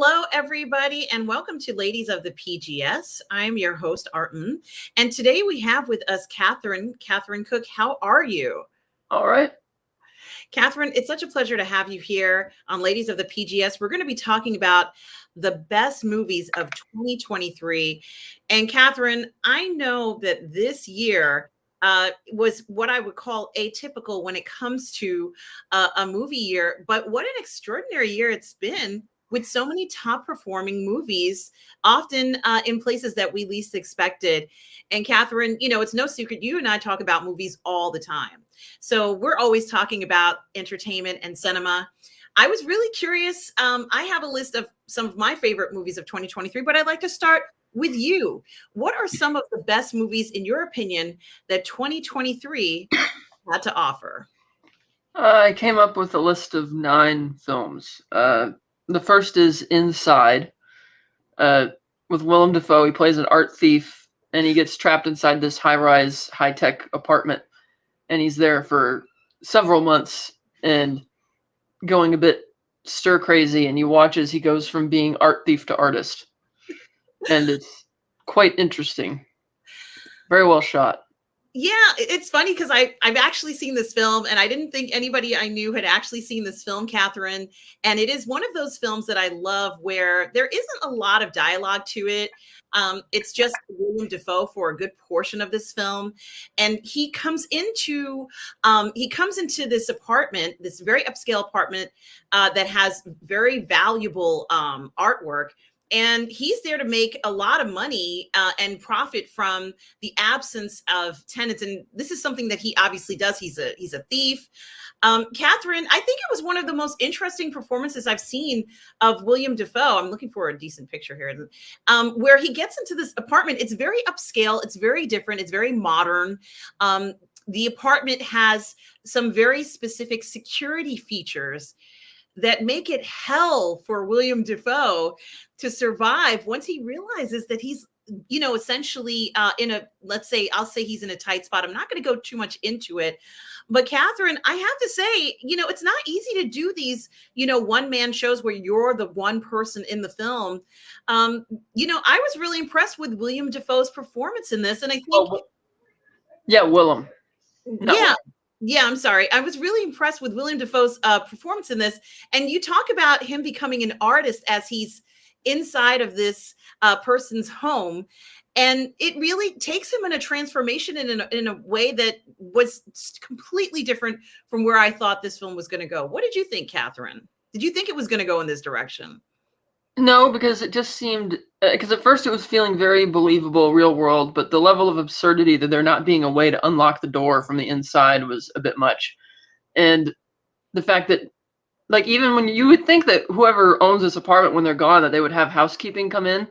Hello, everybody, and welcome to Ladies of the PGS. I'm your host, Mmmm, and today we have with us Catherine Cook. How are you? All right. Catherine, it's such a pleasure to have you here on Ladies of the PGS. We're going to be talking about the best movies of 2023. And Catherine, I know that this year was what I would call atypical when it comes to a movie year, but what an extraordinary year it's been with so many top performing movies, often in places that we least expected. And Catherine, you know, it's no secret, you and I talk about movies all the time. So we're always talking about entertainment and cinema. I was really curious. I have a list of some of my favorite movies of 2023, but I'd like to start with you. What are some of the best movies, in your opinion, that 2023 had to offer? I came up with a list of 9 films. The first is Inside, with Willem Dafoe. He plays an art thief, and he gets trapped inside this high-rise, high-tech apartment, and he's there for several months and going a bit stir-crazy, and you watch as he goes from being art thief to artist. And it's quite interesting. Very well shot. Yeah, it's funny because I've actually seen this film, and I didn't think anybody I knew had actually seen this film, Catherine. And it is one of those films that I love where there isn't a lot of dialogue to it. It's just Willem Dafoe for a good portion of this film, and he comes into this apartment, this very upscale apartment that has very valuable artwork. And he's there to make a lot of money and profit from the absence of tenants. And this is something that he obviously does. He's a thief. Catherine, I think it was one of the most interesting performances I've seen of Willem Dafoe. I'm looking for a decent picture here, where he gets into this apartment. It's very upscale. It's very different. It's very modern. The apartment has some very specific security features that make it hell for Willem Dafoe to survive once he realizes that he's, you know, essentially I'll say he's in a tight spot. I'm not going to go too much into it. But Catherine, I have to say, you know, it's not easy to do these, you know, one-man shows where you're the one person in the film. You know, I was really impressed with Willem Dafoe's performance in this. And I think... Willem. Yeah, I'm sorry. I was really impressed with Willem Dafoe's performance in this. And you talk about him becoming an artist as he's inside of this person's home. And it really takes him in a transformation in a way that was completely different from where I thought this film was going to go. What did you think, Catherine? Did you think it was going to go in this direction? No, because it just seemed, because at first it was feeling very believable, real world, but the level of absurdity that there not being a way to unlock the door from the inside was a bit much. And the fact that, like, even when you would think that whoever owns this apartment, when they're gone, that they would have housekeeping come in,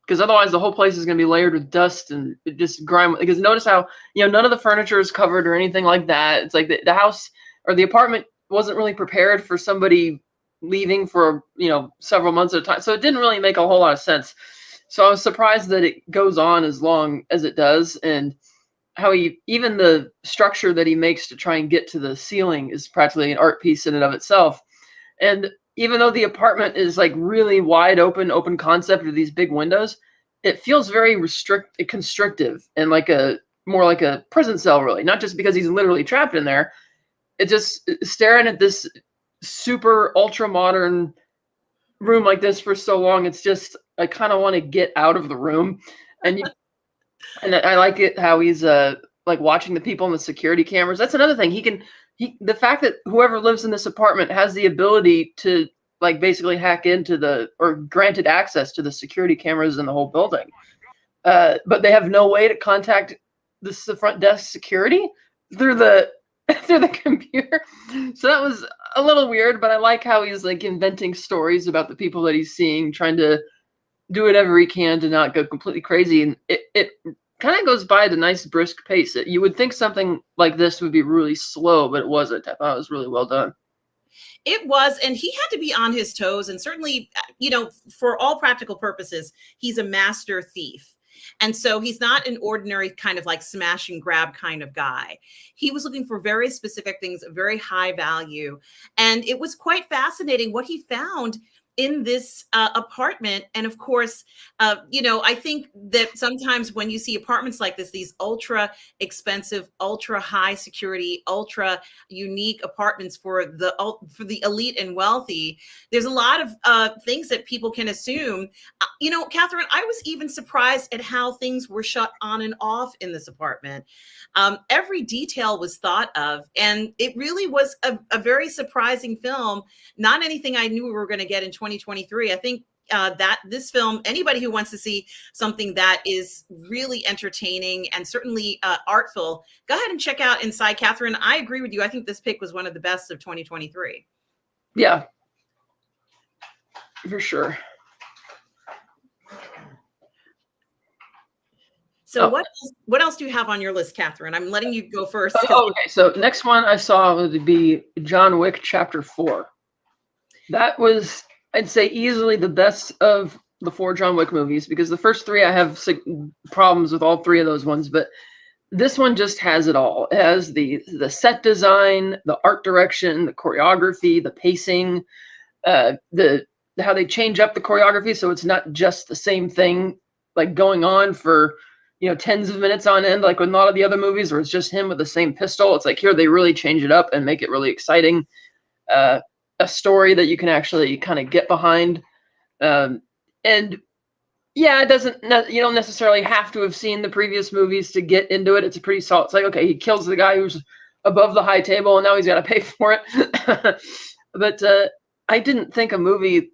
because otherwise the whole place is going to be layered with dust and it just grime. Because notice how, you know, none of the furniture is covered or anything like that. It's like the house or the apartment wasn't really prepared for somebody leaving for, you know, several months at a time. So it didn't really make a whole lot of sense. So I was surprised that it goes on as long as it does, and how even the structure that he makes to try and get to the ceiling is practically an art piece in and of itself. And even though the apartment is like really wide open concept with these big windows, it feels very constrictive and like more like a prison cell, really. Not just because he's literally trapped in there. It just staring at this super ultra modern room like this for so long, it's just, I kind of want to get out of the room. And I like it how he's like watching the people in the security cameras. That's another thing. The fact that whoever lives in this apartment has the ability to like basically hack into or granted access to the security cameras in the whole building, but they have no way to contact the front desk security through the computer. So that was a little weird, but I like how he's like inventing stories about the people that he's seeing, trying to do whatever he can to not go completely crazy. And it kind of goes by at a nice brisk pace. You would think something like this would be really slow, but it wasn't. I thought it was really well done. It was, and he had to be on his toes. And certainly, you know, for all practical purposes, he's a master thief. And so he's not an ordinary kind of like smash and grab kind of guy. He was looking for very specific things, very high value. And it was quite fascinating what he found in this apartment. And of course, you know, I think that sometimes when you see apartments like this, these ultra expensive, ultra high security, ultra unique apartments for the elite and wealthy, there's a lot of things that people can assume. You know, Catherine, I was even surprised at how things were shut on and off in this apartment. Every detail was thought of, and it really was a very surprising film. Not anything I knew we were going to get in 2023. I think that this film, anybody who wants to see something that is really entertaining and certainly artful, go ahead and check out Inside. Catherine, I agree with you. I think this pick was one of the best of 2023. Yeah, for sure. So what else do you have on your list, Catherine? I'm letting you go first. Oh, okay, so next one I saw would be John Wick Chapter 4. That was, I'd say, easily the best of the 4 John Wick movies, because the first 3 I have problems with all 3 of those ones, but this one just has it all. It has the set design, the art direction, the choreography, the pacing, how they change up the choreography so it's not just the same thing like going on for, you know, tens of minutes on end, like with a lot of the other movies where it's just him with the same pistol. It's like here they really change it up and make it really exciting. A story that you can actually kind of get behind. And yeah, it doesn't, you don't necessarily have to have seen the previous movies to get into it. It's a pretty solid, it's like, okay, he kills the guy who's above the high table and now he's got to pay for it. But I didn't think a movie,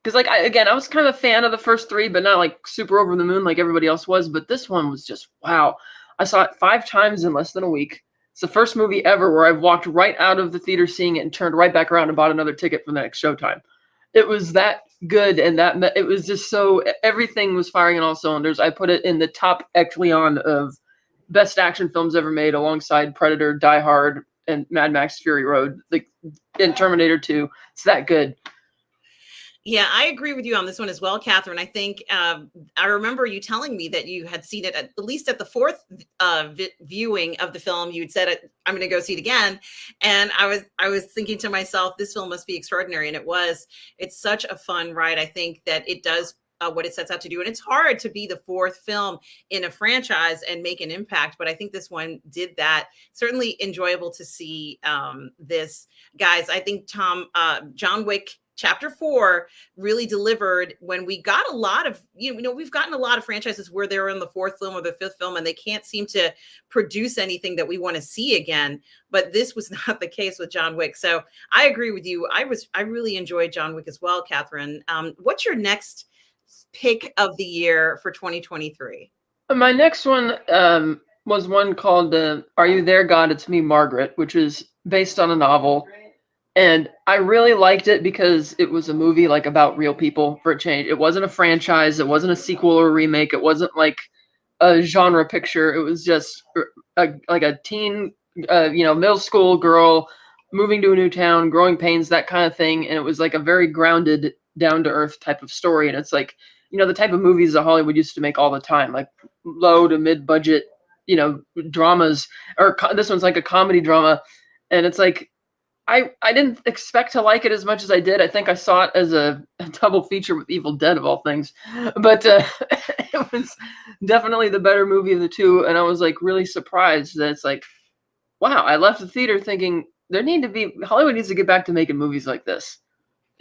because like, I was kind of a fan of the first 3, but not like super over the moon like everybody else was. But this one was just, wow. I saw it 5 times in less than a week. It's the first movie ever where I've walked right out of the theater seeing it and turned right back around and bought another ticket for the next showtime. It was that good, and that it was just so, everything was firing on all cylinders. I put it in the top echelon of best action films ever made, alongside Predator, Die Hard, and Mad Max Fury Road, like in Terminator 2. It's that good. Yeah, I agree with you on this one as well, Catherine. I think I remember you telling me that you had seen it at least at the 4th viewing of the film. You'd said, "I'm going to go see it again," and I was thinking to myself, "This film must be extraordinary," and it was. It's such a fun ride. I think that it does what it sets out to do, and it's hard to be the 4th film in a franchise and make an impact. But I think this one did that. Certainly enjoyable to see this, guys. I think John Wick Chapter 4 really delivered. When we got a lot of, you know, we've gotten a lot of franchises where they're in the 4th film or the 5th film and they can't seem to produce anything that we want to see again. But this was not the case with John Wick. So I agree with you. I really enjoyed John Wick as well, Catherine. What's your next pick of the year for 2023? My next one was one called Are You There, God? It's Me, Margaret, which is based on a novel. And I really liked it because it was a movie like about real people for a change. It wasn't a franchise. It wasn't a sequel or a remake. It wasn't like a genre picture. It was just like a teen, you know, middle school girl moving to a new town, growing pains, that kind of thing. And it was like a very grounded, down to earth type of story. And it's like, you know, the type of movies that Hollywood used to make all the time, like low to mid budget, you know, dramas, or this one's like a comedy drama. And it's like, I didn't expect to like it as much as I did. I think I saw it as a double feature with Evil Dead of all things, but it was definitely the better movie of the 2. And I was like really surprised that it's like, wow, I left the theater thinking Hollywood needs to get back to making movies like this.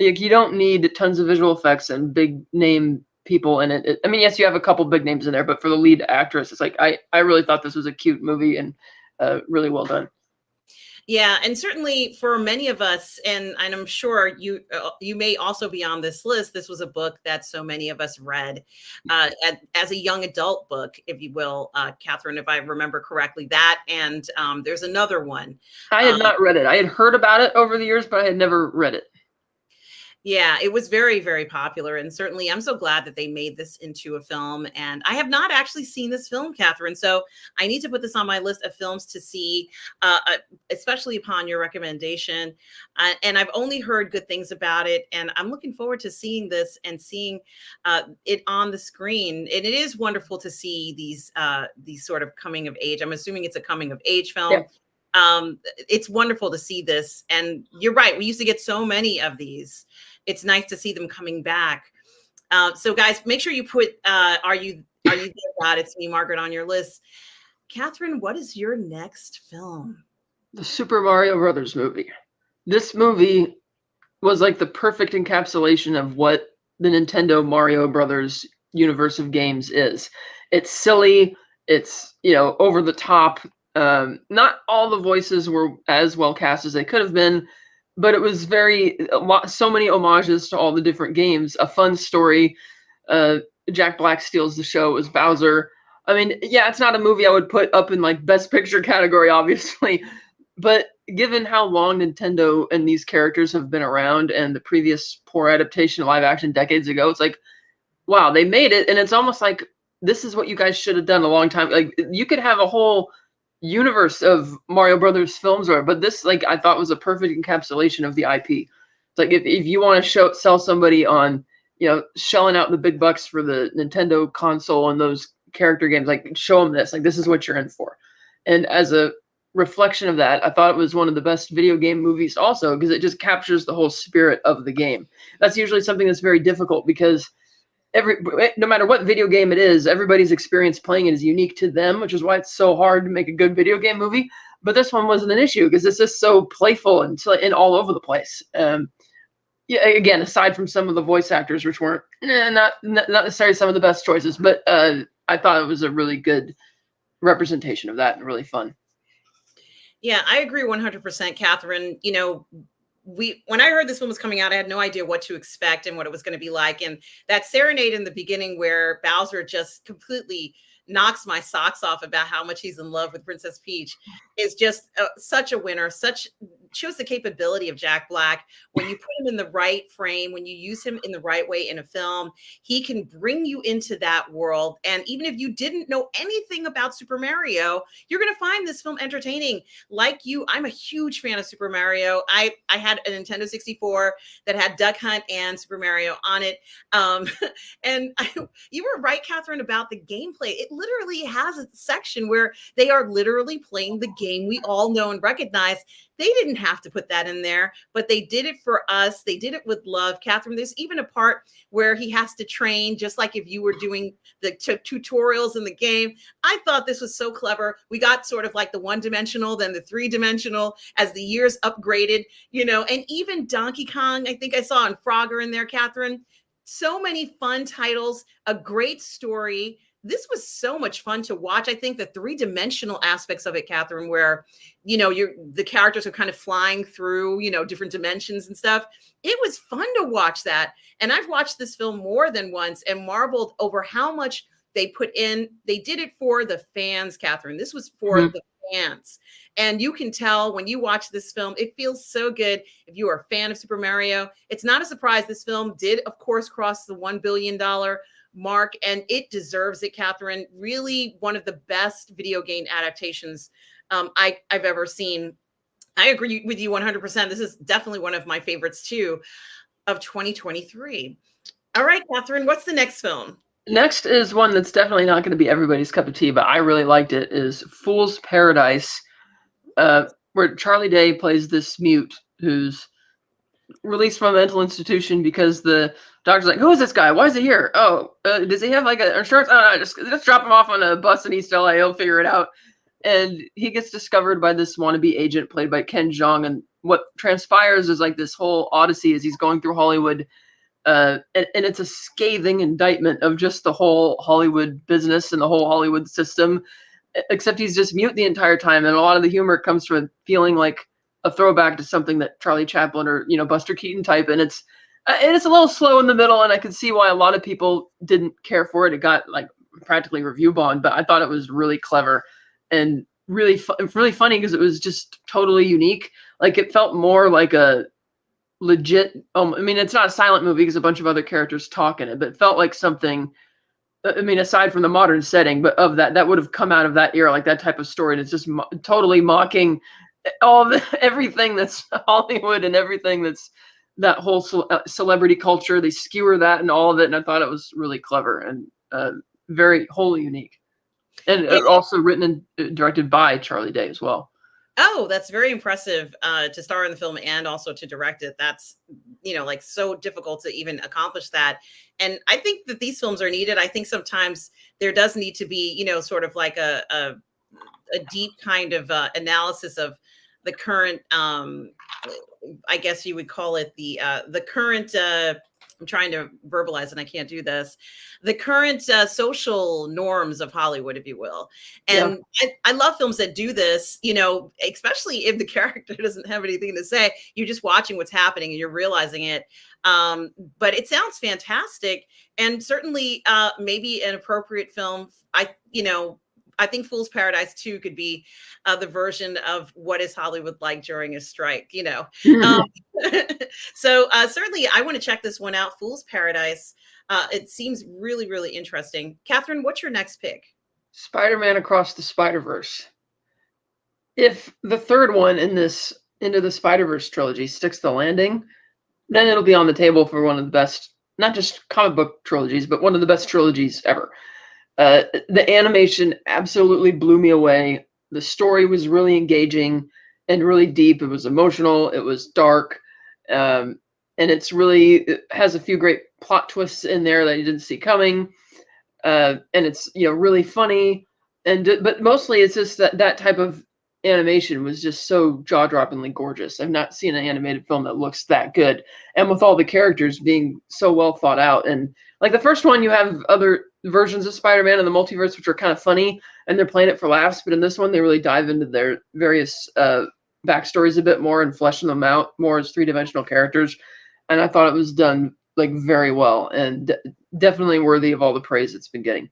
Like, you don't need tons of visual effects and big name people in it. I mean, yes, you have a couple big names in there, but for the lead actress, it's like, I really thought this was a cute movie and really well done. Yeah, and certainly for many of us, and I'm sure you may also be on this list, this was a book that so many of us read as a young adult book, if you will, Catherine, if I remember correctly. That, and there's another one. I had not read it. I had heard about it over the years, but I had never read it. Yeah, it was very, very popular. And certainly I'm so glad that they made this into a film. And I have not actually seen this film, Catherine. So I need to put this on my list of films to see, especially upon your recommendation. And I've only heard good things about it. And I'm looking forward to seeing this and seeing it on the screen. And it is wonderful to see these sort of coming of age. I'm assuming it's a coming of age film. Yeah. It's wonderful to see this. And you're right. We used to get so many of these. it's nice to see them coming back. So guys, make sure you put are you there, God? It's me, Margaret, on your list. Catherine, what is your next film? The Super Mario Brothers movie. This movie was like the perfect encapsulation of what the Nintendo Mario Brothers universe of games is. It's silly, it's, you know, over the top. Not all the voices were as well cast as they could have been, but it was so many homages to all the different games. A fun story. Jack Black steals the show as Bowser. I mean, yeah, it's not a movie I would put up in like Best Picture category, obviously, but given how long Nintendo and these characters have been around and the previous poor adaptation live action decades ago, it's like, wow, they made it. And it's almost like, this is what you guys should have done a long time. Like, you could have a whole universe of Mario Brothers films, but this, like, I thought was a perfect encapsulation of the IP. It's like, if you want to sell somebody on, you know, shelling out the big bucks for the Nintendo console and those character games, like, show them this. Like, this is what you're in for. And as a reflection of that, I thought it was one of the best video game movies also, because it just captures the whole spirit of the game. That's usually something that's very difficult, because no matter what video game it is, everybody's experience playing it is unique to them, which is why it's so hard to make a good video game movie. But this one wasn't an issue, because it's just so playful and all over the place. Yeah, again, aside from some of the voice actors, which weren't not necessarily some of the best choices, but I thought it was a really good representation of that and really fun. Yeah, I agree 100%, Catherine. You know, when I heard this film was coming out, I had no idea what to expect and what it was going to be like. And that serenade in the beginning where Bowser just completely knocks my socks off about how much he's in love with Princess Peach is just such a winner. Shows the capability of Jack Black. When you put him in the right frame, when you use him in the right way in a film, he can bring you into that world. And even if you didn't know anything about Super Mario, you're going to find this film entertaining. Like you, I'm a huge fan of Super Mario. I had a Nintendo 64 that had Duck Hunt and Super Mario on it. And you were right, Catherine, about the gameplay. It literally has a section where they are literally playing the game we all know and recognize. They didn't have to put that in there, but they did it for us. They did it with love. Catherine, there's even a part where he has to train, just like if you were doing the tutorials in the game. I thought this was so clever. We got sort of like the one-dimensional, then the three-dimensional as the years upgraded, you know, and even Donkey Kong, I think I saw, and Frogger in there, Catherine. So many fun titles, a great story. This was so much fun to watch. I think the three-dimensional aspects of it, Catherine, where, you know, the characters are kind of flying through, you know, different dimensions and stuff. It was fun to watch that. And I've watched this film more than once and marveled over how much they put in. They did it for the fans, Catherine. This was for the fans. And you can tell when you watch this film, it feels so good. If you are a fan of Super Mario, it's not a surprise. This film did, of course, cross the $1 billion mark, and it deserves it, Catherine. Really one of the best video game adaptations I've ever seen. I agree with you 100%. This is definitely one of my favorites too of 2023. All right, Catherine, what's the next film? Next is one that's definitely not going to be everybody's cup of tea, but I really liked it, is Fool's Paradise, where Charlie Day plays this mute who's released from a mental institution because the doctor's like, who is this guy? Why is he here? Oh, does he have like an insurance? Oh, no, just drop him off on a bus in East LA. He'll figure it out. And he gets discovered by this wannabe agent played by Ken Jeong. And what transpires is like this whole odyssey as he's going through Hollywood. And it's a scathing indictment of just the whole Hollywood business and the whole Hollywood system, except he's just mute the entire time. And a lot of the humor comes from feeling like a throwback to something that Charlie Chaplin or, you know, Buster Keaton type. And it's a little slow in the middle, and I could see why a lot of people didn't care for it. It got like practically review bombed, but I thought it was really clever and really funny because it was just totally unique. Like, it felt more like a legit, I mean, it's not a silent movie because a bunch of other characters talk in it, but it felt like something, I mean, aside from the modern setting, but of that would have come out of that era, like that type of story. And it's just totally mocking everything that's Hollywood and everything that's that whole celebrity culture. They skewer that and all of it, and I thought it was really clever and very wholly unique. And also written and directed by Charlie Day as well. Oh, that's very impressive to star in the film and also to direct it. That's, like so difficult to even accomplish that. And I think that these films are needed. I think sometimes there does need to be, sort of like a deep kind of analysis of the current, I guess you would call it the current, I'm trying to verbalize and I can't do this. The current social norms of Hollywood, if you will. Yeah. And I love films that do this, especially if the character doesn't have anything to say. You're just watching what's happening and you're realizing it. But it sounds fantastic. And certainly maybe an appropriate film. I think Fool's Paradise 2 could be the version of what is Hollywood like during a strike, Um, so certainly I want to check this one out, Fool's Paradise. It seems really, really interesting. Catherine, what's your next pick? Spider-Man Across the Spider-Verse. If the third one in this Into the Spider-Verse trilogy sticks the landing, then it'll be on the table for one of the best, not just comic book trilogies, but one of the best trilogies ever. The animation absolutely blew me away. The story was really engaging and really deep. It was emotional. It was dark. And it has a few great plot twists in there that you didn't see coming. And it's, really funny. But mostly it's just that type of animation was just so jaw-droppingly gorgeous. I've not seen an animated film that looks that good. And with all the characters being so well thought out. And like the first one, you have other versions of Spider-Man in the multiverse, which are kind of funny, and they're playing it for laughs. But in this one, they really dive into their various backstories a bit more and fleshing them out more as three-dimensional characters. And I thought it was done like very well and definitely worthy of all the praise it's been getting.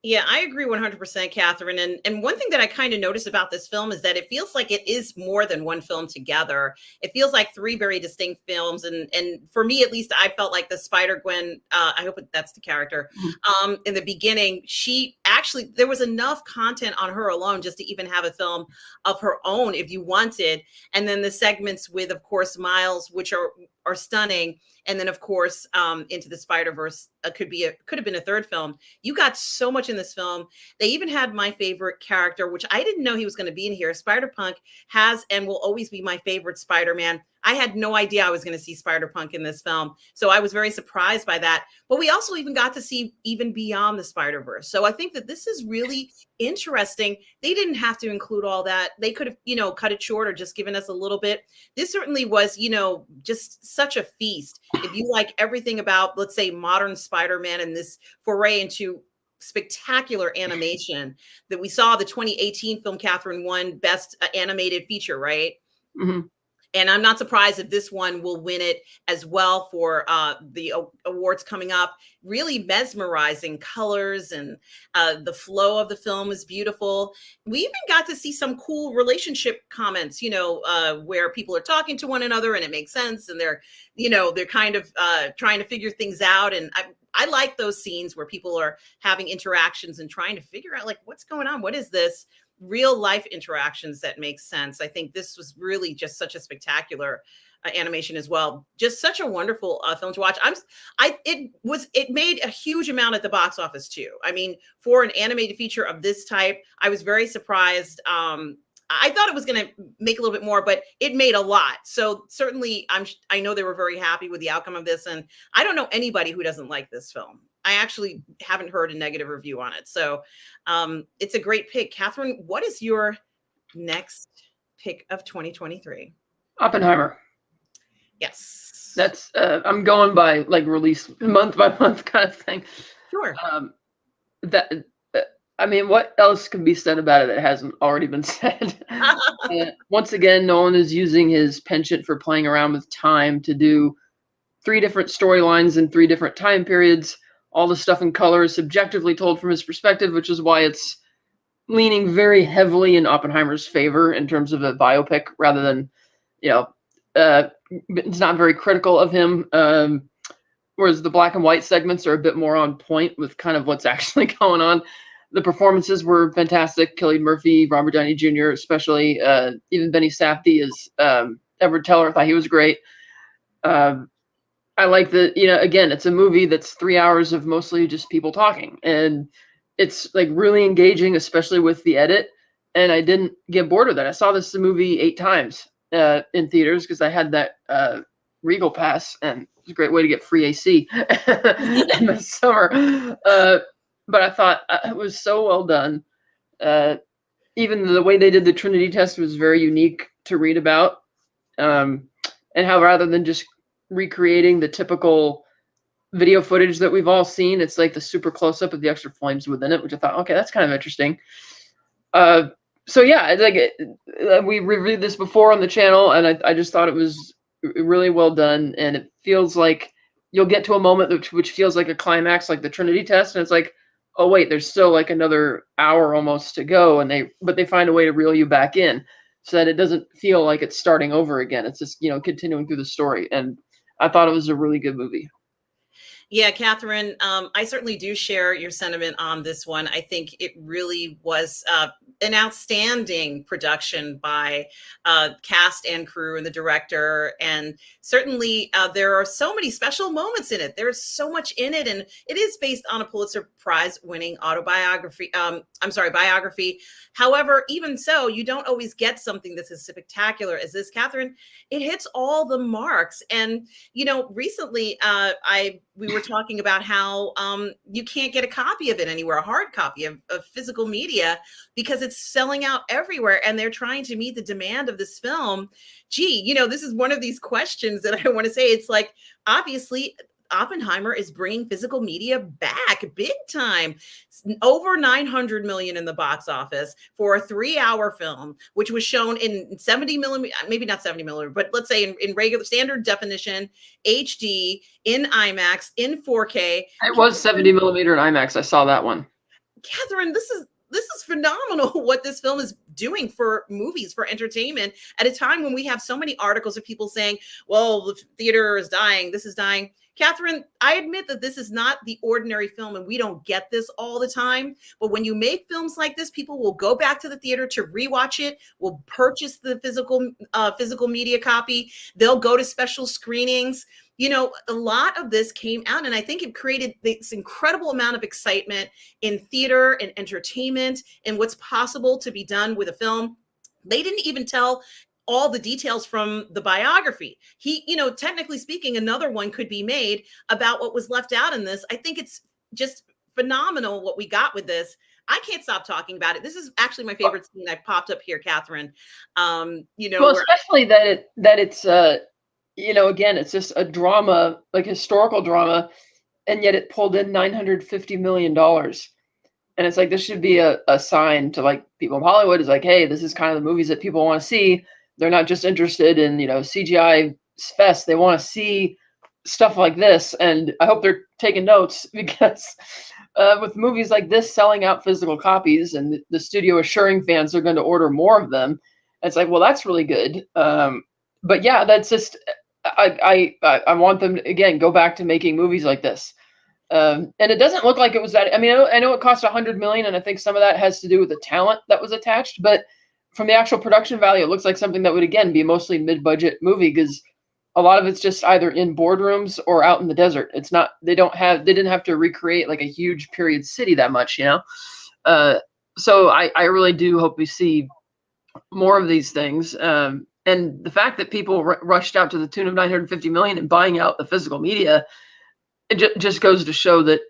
Yeah, I agree 100%, Catherine. And one thing that I kind of noticed about this film is that it feels like it is more than one film together. It feels like three very distinct films. And for me, at least, I felt like the Spider-Gwen, I hope that's the character, in the beginning, there was enough content on her alone just to even have a film of her own if you wanted. And then the segments with, of course, Miles, which are stunning. And then, of course, Into the Spider-Verse could have been a third film. You got so much in this film. They even had my favorite character, which I didn't know he was going to be in here. Spider-Punk has and will always be my favorite Spider-Man. I had no idea I was going to see Spider-Punk in this film. So I was very surprised by that. But we also even got to see even beyond the Spider-Verse. So I think that this is really interesting. They didn't have to include all that. They could have, cut it short or just given us a little bit. This certainly was, just such a feast. If you like everything about, let's say, modern Spider-Man and this foray into spectacular animation that we saw, the 2018 film, Catherine won Best Animated Feature, right? Mm-hmm. And I'm not surprised if this one will win it as well for the awards coming up. Really mesmerizing colors and the flow of the film is beautiful. We even got to see some cool relationship comments, where people are talking to one another and it makes sense. And they're kind of trying to figure things out. And I like those scenes where people are having interactions and trying to figure out like, what's going on? What is this? Real life interactions that make sense. I think this was really just such a spectacular animation as well. Just such a wonderful film to watch. It made a huge amount at the box office too. I mean, for an animated feature of this type, I was very surprised. I thought it was going to make a little bit more, but it made a lot. So certainly I know they were very happy with the outcome of this. And I don't know anybody who doesn't like this film. I actually haven't heard a negative review on it. So it's a great pick. Catherine, what is your next pick of 2023? Oppenheimer. Yes. That's, I'm going by like release month by month kind of thing. Sure. I mean, what else can be said about it that hasn't already been said? Once again, Nolan is using his penchant for playing around with time to do 3 different storylines in 3 different time periods. All the stuff in color is subjectively told from his perspective, which is why it's leaning very heavily in Oppenheimer's favor in terms of a biopic rather than, it's not very critical of him. Whereas the black and white segments are a bit more on point with kind of what's actually going on. The performances were fantastic. Cillian Murphy, Robert Downey Jr. especially, even Benny Safdie as Edward Teller. I thought he was great. I like again, it's a movie that's 3 hours of mostly just people talking. And it's like really engaging, especially with the edit. and I didn't get bored with it. I saw this movie 8 times in theaters because I had that Regal pass, and it's a great way to get free AC in the summer. But I thought it was so well done. Even the way they did the Trinity test was very unique to read about, and how rather than just recreating the typical video footage that we've all seen, it's like the super close up of the extra flames within it, which I thought, okay, that's kind of interesting. So yeah, it's like we reviewed this before on the channel, and I just thought it was really well done, and it feels like you'll get to a moment which feels like a climax, like the Trinity test, and it's like, oh wait, there's still like another hour almost to go, and they find a way to reel you back in so that it doesn't feel like it's starting over again. It's just, continuing through the story, and I thought it was a really good movie. Yeah, Catherine, I certainly do share your sentiment on this one. I think it really was an outstanding production by cast and crew and the director. And certainly there are so many special moments in it. There's so much in it. And it is based on a Pulitzer Prize winning autobiography. Biography. However, even so, you don't always get something that's as spectacular as this, Catherine. It hits all the marks. And, recently we were talking about how you can't get a copy of it anywhere, a hard copy of physical media, because it's selling out everywhere, and they're trying to meet the demand of this film. Gee, this is one of these questions that I want to say. It's like, obviously, Oppenheimer is bringing physical media back big time. Over 900 million in the box office for a 3-hour film, which was shown in 70 millimeter, maybe not 70 millimeter, but let's say in regular standard definition, HD, in IMAX, in 4K. It was 70 millimeter in IMAX. I saw that one. Catherine, this is phenomenal what this film is doing for movies, for entertainment, at a time when we have so many articles of people saying, well, the theater is dying, this is dying. Catherine, I admit that this is not the ordinary film, and we don't get this all the time. But when you make films like this, people will go back to the theater to rewatch it, will purchase the physical media copy. They'll go to special screenings. A lot of this came out, and I think it created this incredible amount of excitement in theater and entertainment and what's possible to be done with a film. They didn't even tell all the details from the biography. Technically speaking, another one could be made about what was left out in this. I think it's just phenomenal what we got with this. I can't stop talking about it. This is actually my favorite scene. I popped up here, Catherine. Well, especially that it's again, it's just a drama, like historical drama, and yet it pulled in $950 million. And it's like, this should be a sign to like people in Hollywood, is like, hey, this is kind of the movies that people want to see. They're not just interested in, CGI fest. They want to see stuff like this. And I hope they're taking notes, because with movies like this selling out physical copies and the studio assuring fans they're going to order more of them, it's like, well, that's really good. But yeah, that's just, I want them to, again, go back to making movies like this. And it doesn't look like it was that. I mean, I know it cost $100 million, and I think some of that has to do with the talent that was attached. But from the actual production value, it looks like something that would, again, be mostly mid-budget movie, because a lot of it's just either in boardrooms or out in the desert. It's not. They didn't have to recreate like a huge period city that much, So I really do hope we see more of these things. And the fact that people rushed out to the tune of 950 million and buying out the physical media, it just goes to show that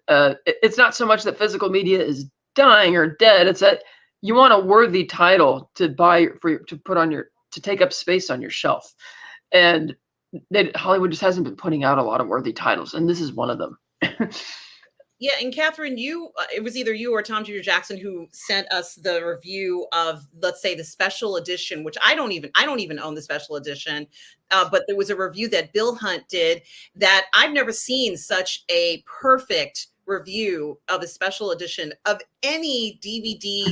it's not so much that physical media is dying or dead. It's that you want a worthy title to buy to take up space on your shelf. And Hollywood just hasn't been putting out a lot of worthy titles, and this is one of them. Yeah, and Catherine, it was either you or Tom Jr. Jackson who sent us the review of, let's say, the special edition, which I don't even own the special edition, but there was a review that Bill Hunt did that I've never seen such a perfect review of a special edition of any DVD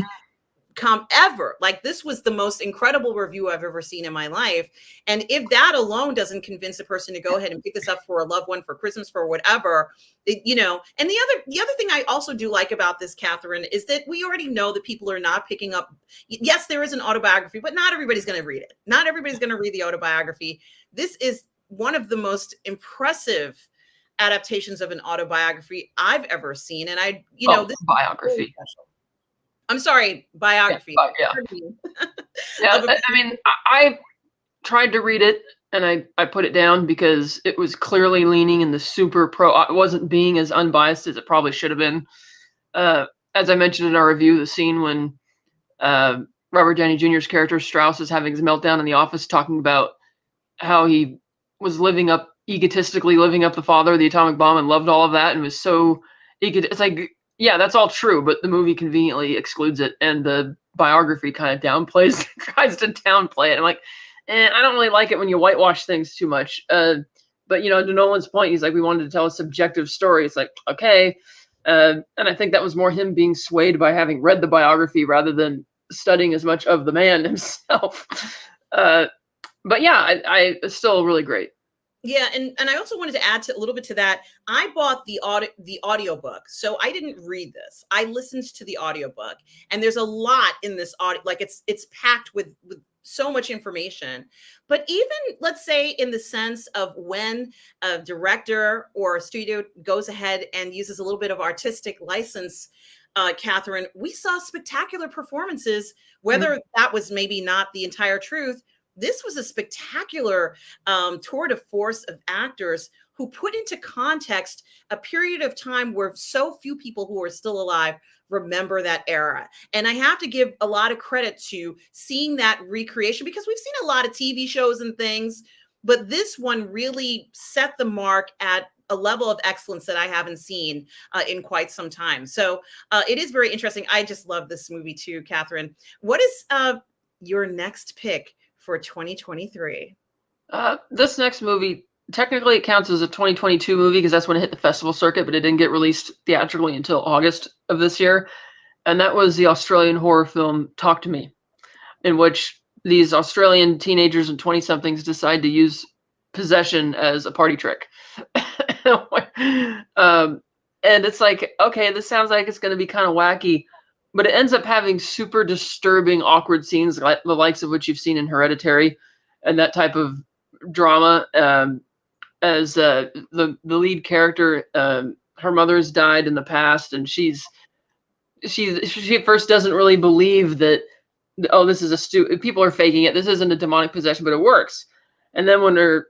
ever. Like, this was the most incredible review I've ever seen in my life. And if that alone doesn't convince a person to go ahead and pick this up for a loved one, for Christmas, for whatever, and the other thing I also do like about this, Catherine, is that we already know that people are not picking up. Yes, there is an autobiography, but not everybody's going to read it. Not everybody's going to read the autobiography. This is one of the most impressive adaptations of an autobiography I've ever seen. And this biography. Is really special. I'm sorry, biography. Yeah. Pardon me. Yeah, Of a- I mean, I tried to read it and I put it down because it was clearly leaning in the super pro. It wasn't being as unbiased as it probably should have been. As I mentioned in our review, the scene when uh, Robert Downey Jr.'s character Strauss is having his meltdown in the office, talking about how he was egotistically living up the father of the atomic bomb and loved all of that and was so it's like, yeah, that's all true, but the movie conveniently excludes it, and the biography kind of downplays tries to downplay it. I'm like, I don't really like it when you whitewash things too much. But you know, to Nolan's point, he's like, we wanted to tell a subjective story. It's like, okay. And I think that was more him being swayed by having read the biography rather than studying as much of the man himself. But yeah, I it's still really great. Yeah, and I also wanted to add a little bit to that. I bought the audiobook, so I didn't read this. I listened to the audiobook, and there's a lot in this audio. Like it's packed with so much information. But even, let's say, in the sense of when a director or a studio goes ahead and uses a little bit of artistic license, Catherine, we saw spectacular performances. Whether that was maybe not the entire truth, this was a spectacular tour de force of actors who put into context a period of time where so few people who are still alive remember that era. And I have to give a lot of credit to seeing that recreation, because we've seen a lot of TV shows and things, but this one really set the mark at a level of excellence that I haven't seen in quite some time. So it is very interesting. I just love this movie too, Catherine. What is your next pick for 2023? This next movie, technically it counts as a 2022 movie because that's when it hit the festival circuit, but it didn't get released theatrically until August of this year. And that was the Australian horror film Talk to Me, in which these Australian teenagers and 20-somethings decide to use possession as a party trick. And it's like, okay, this sounds like it's going to be kind of wacky, but it ends up having super disturbing, awkward scenes, like the likes of which you've seen in Hereditary, and that type of drama. As the lead character, her mother's died in the past, and she at first doesn't really believe that, oh, this is people are faking it. This isn't a demonic possession, but it works. And then when her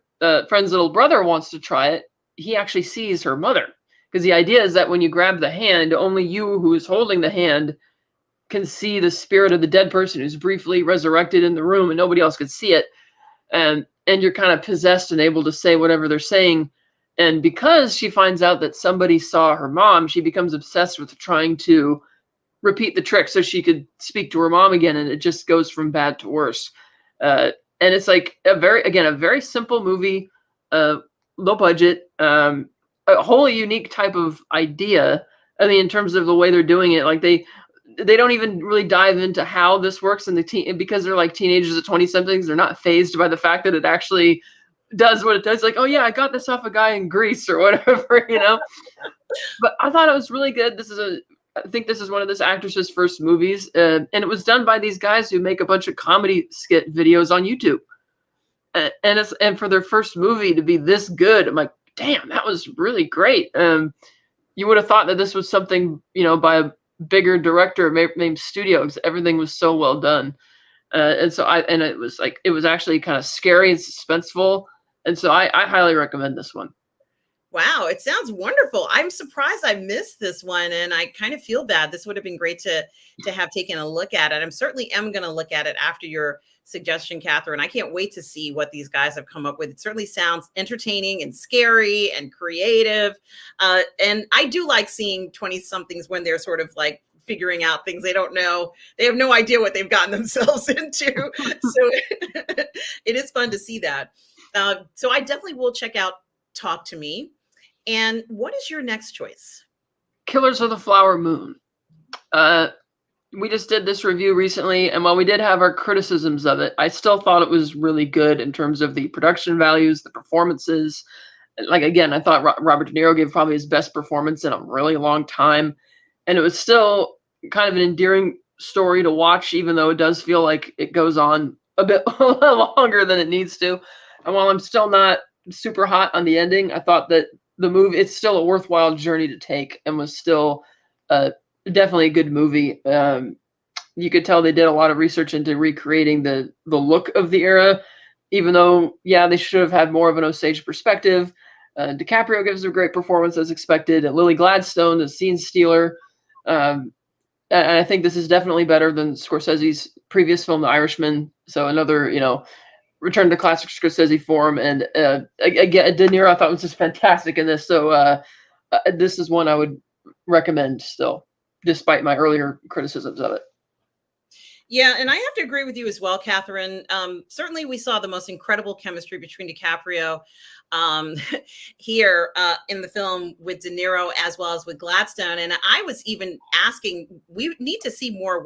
friend's little brother wants to try it, he actually sees her mother, because the idea is that when you grab the hand, only you who is holding the hand can see the spirit of the dead person who's briefly resurrected in the room, and nobody else could see it. And you're kind of possessed and able to say whatever they're saying. And because she finds out that somebody saw her mom, she becomes obsessed with trying to repeat the trick so she could speak to her mom again, and it just goes from bad to worse. And it's like a very simple movie, low budget, a wholly unique type of idea. I mean, in terms of the way they're doing it, like they don't even really dive into how this works in because they're like teenagers at 20-somethings. They're not fazed by the fact that it actually does what it does. Like, oh yeah, I got this off a guy in Greece or whatever, you know. But I thought it was really good. I think this is one of this actress's first movies, and it was done by these guys who make a bunch of comedy skit videos on YouTube. And for their first movie to be this good, I'm like, damn, that was really great. You would have thought that this was something, you know, by a bigger director named studio, because everything was so well done. And it was actually kind of scary and suspenseful. And so I highly recommend this one. Wow, it sounds wonderful. I'm surprised I missed this one, and I kind of feel bad. This would have been great to have taken a look at it. I'm certainly going to look at it after your suggestion, Catherine. I can't wait to see what these guys have come up with. It certainly sounds entertaining and scary and creative. And I do like seeing 20-somethings when they're sort of like figuring out things they don't know. They have no idea what they've gotten themselves into. So it is fun to see that. So I definitely will check out Talk to Me. And what is your next choice? Killers of the Flower Moon. We just did this review recently, and while we did have our criticisms of it, I still thought it was really good in terms of the production values, the performances. Like, again, I thought Robert De Niro gave probably his best performance in a really long time. And it was still kind of an endearing story to watch, even though it does feel like it goes on a bit longer than it needs to. And while I'm still not super hot on the ending, I thought that the movie, it's still a worthwhile journey to take, and was still definitely a good movie. you could tell they did a lot of research into recreating the look of the era, even though, yeah, they should have had more of an Osage perspective. DiCaprio gives a great performance as expected, and Lily Gladstone, the scene stealer. And I think this is definitely better than Scorsese's previous film, The Irishman. So another, return to classic Scorsese form. And again, De Niro I thought was just fantastic in this. So this is one I would recommend still, despite my earlier criticisms of it. Yeah, and I have to agree with you as well, Catherine. Certainly, we saw the most incredible chemistry between DiCaprio here in the film with De Niro as well as with Gladstone. And I was even asking, we need to see more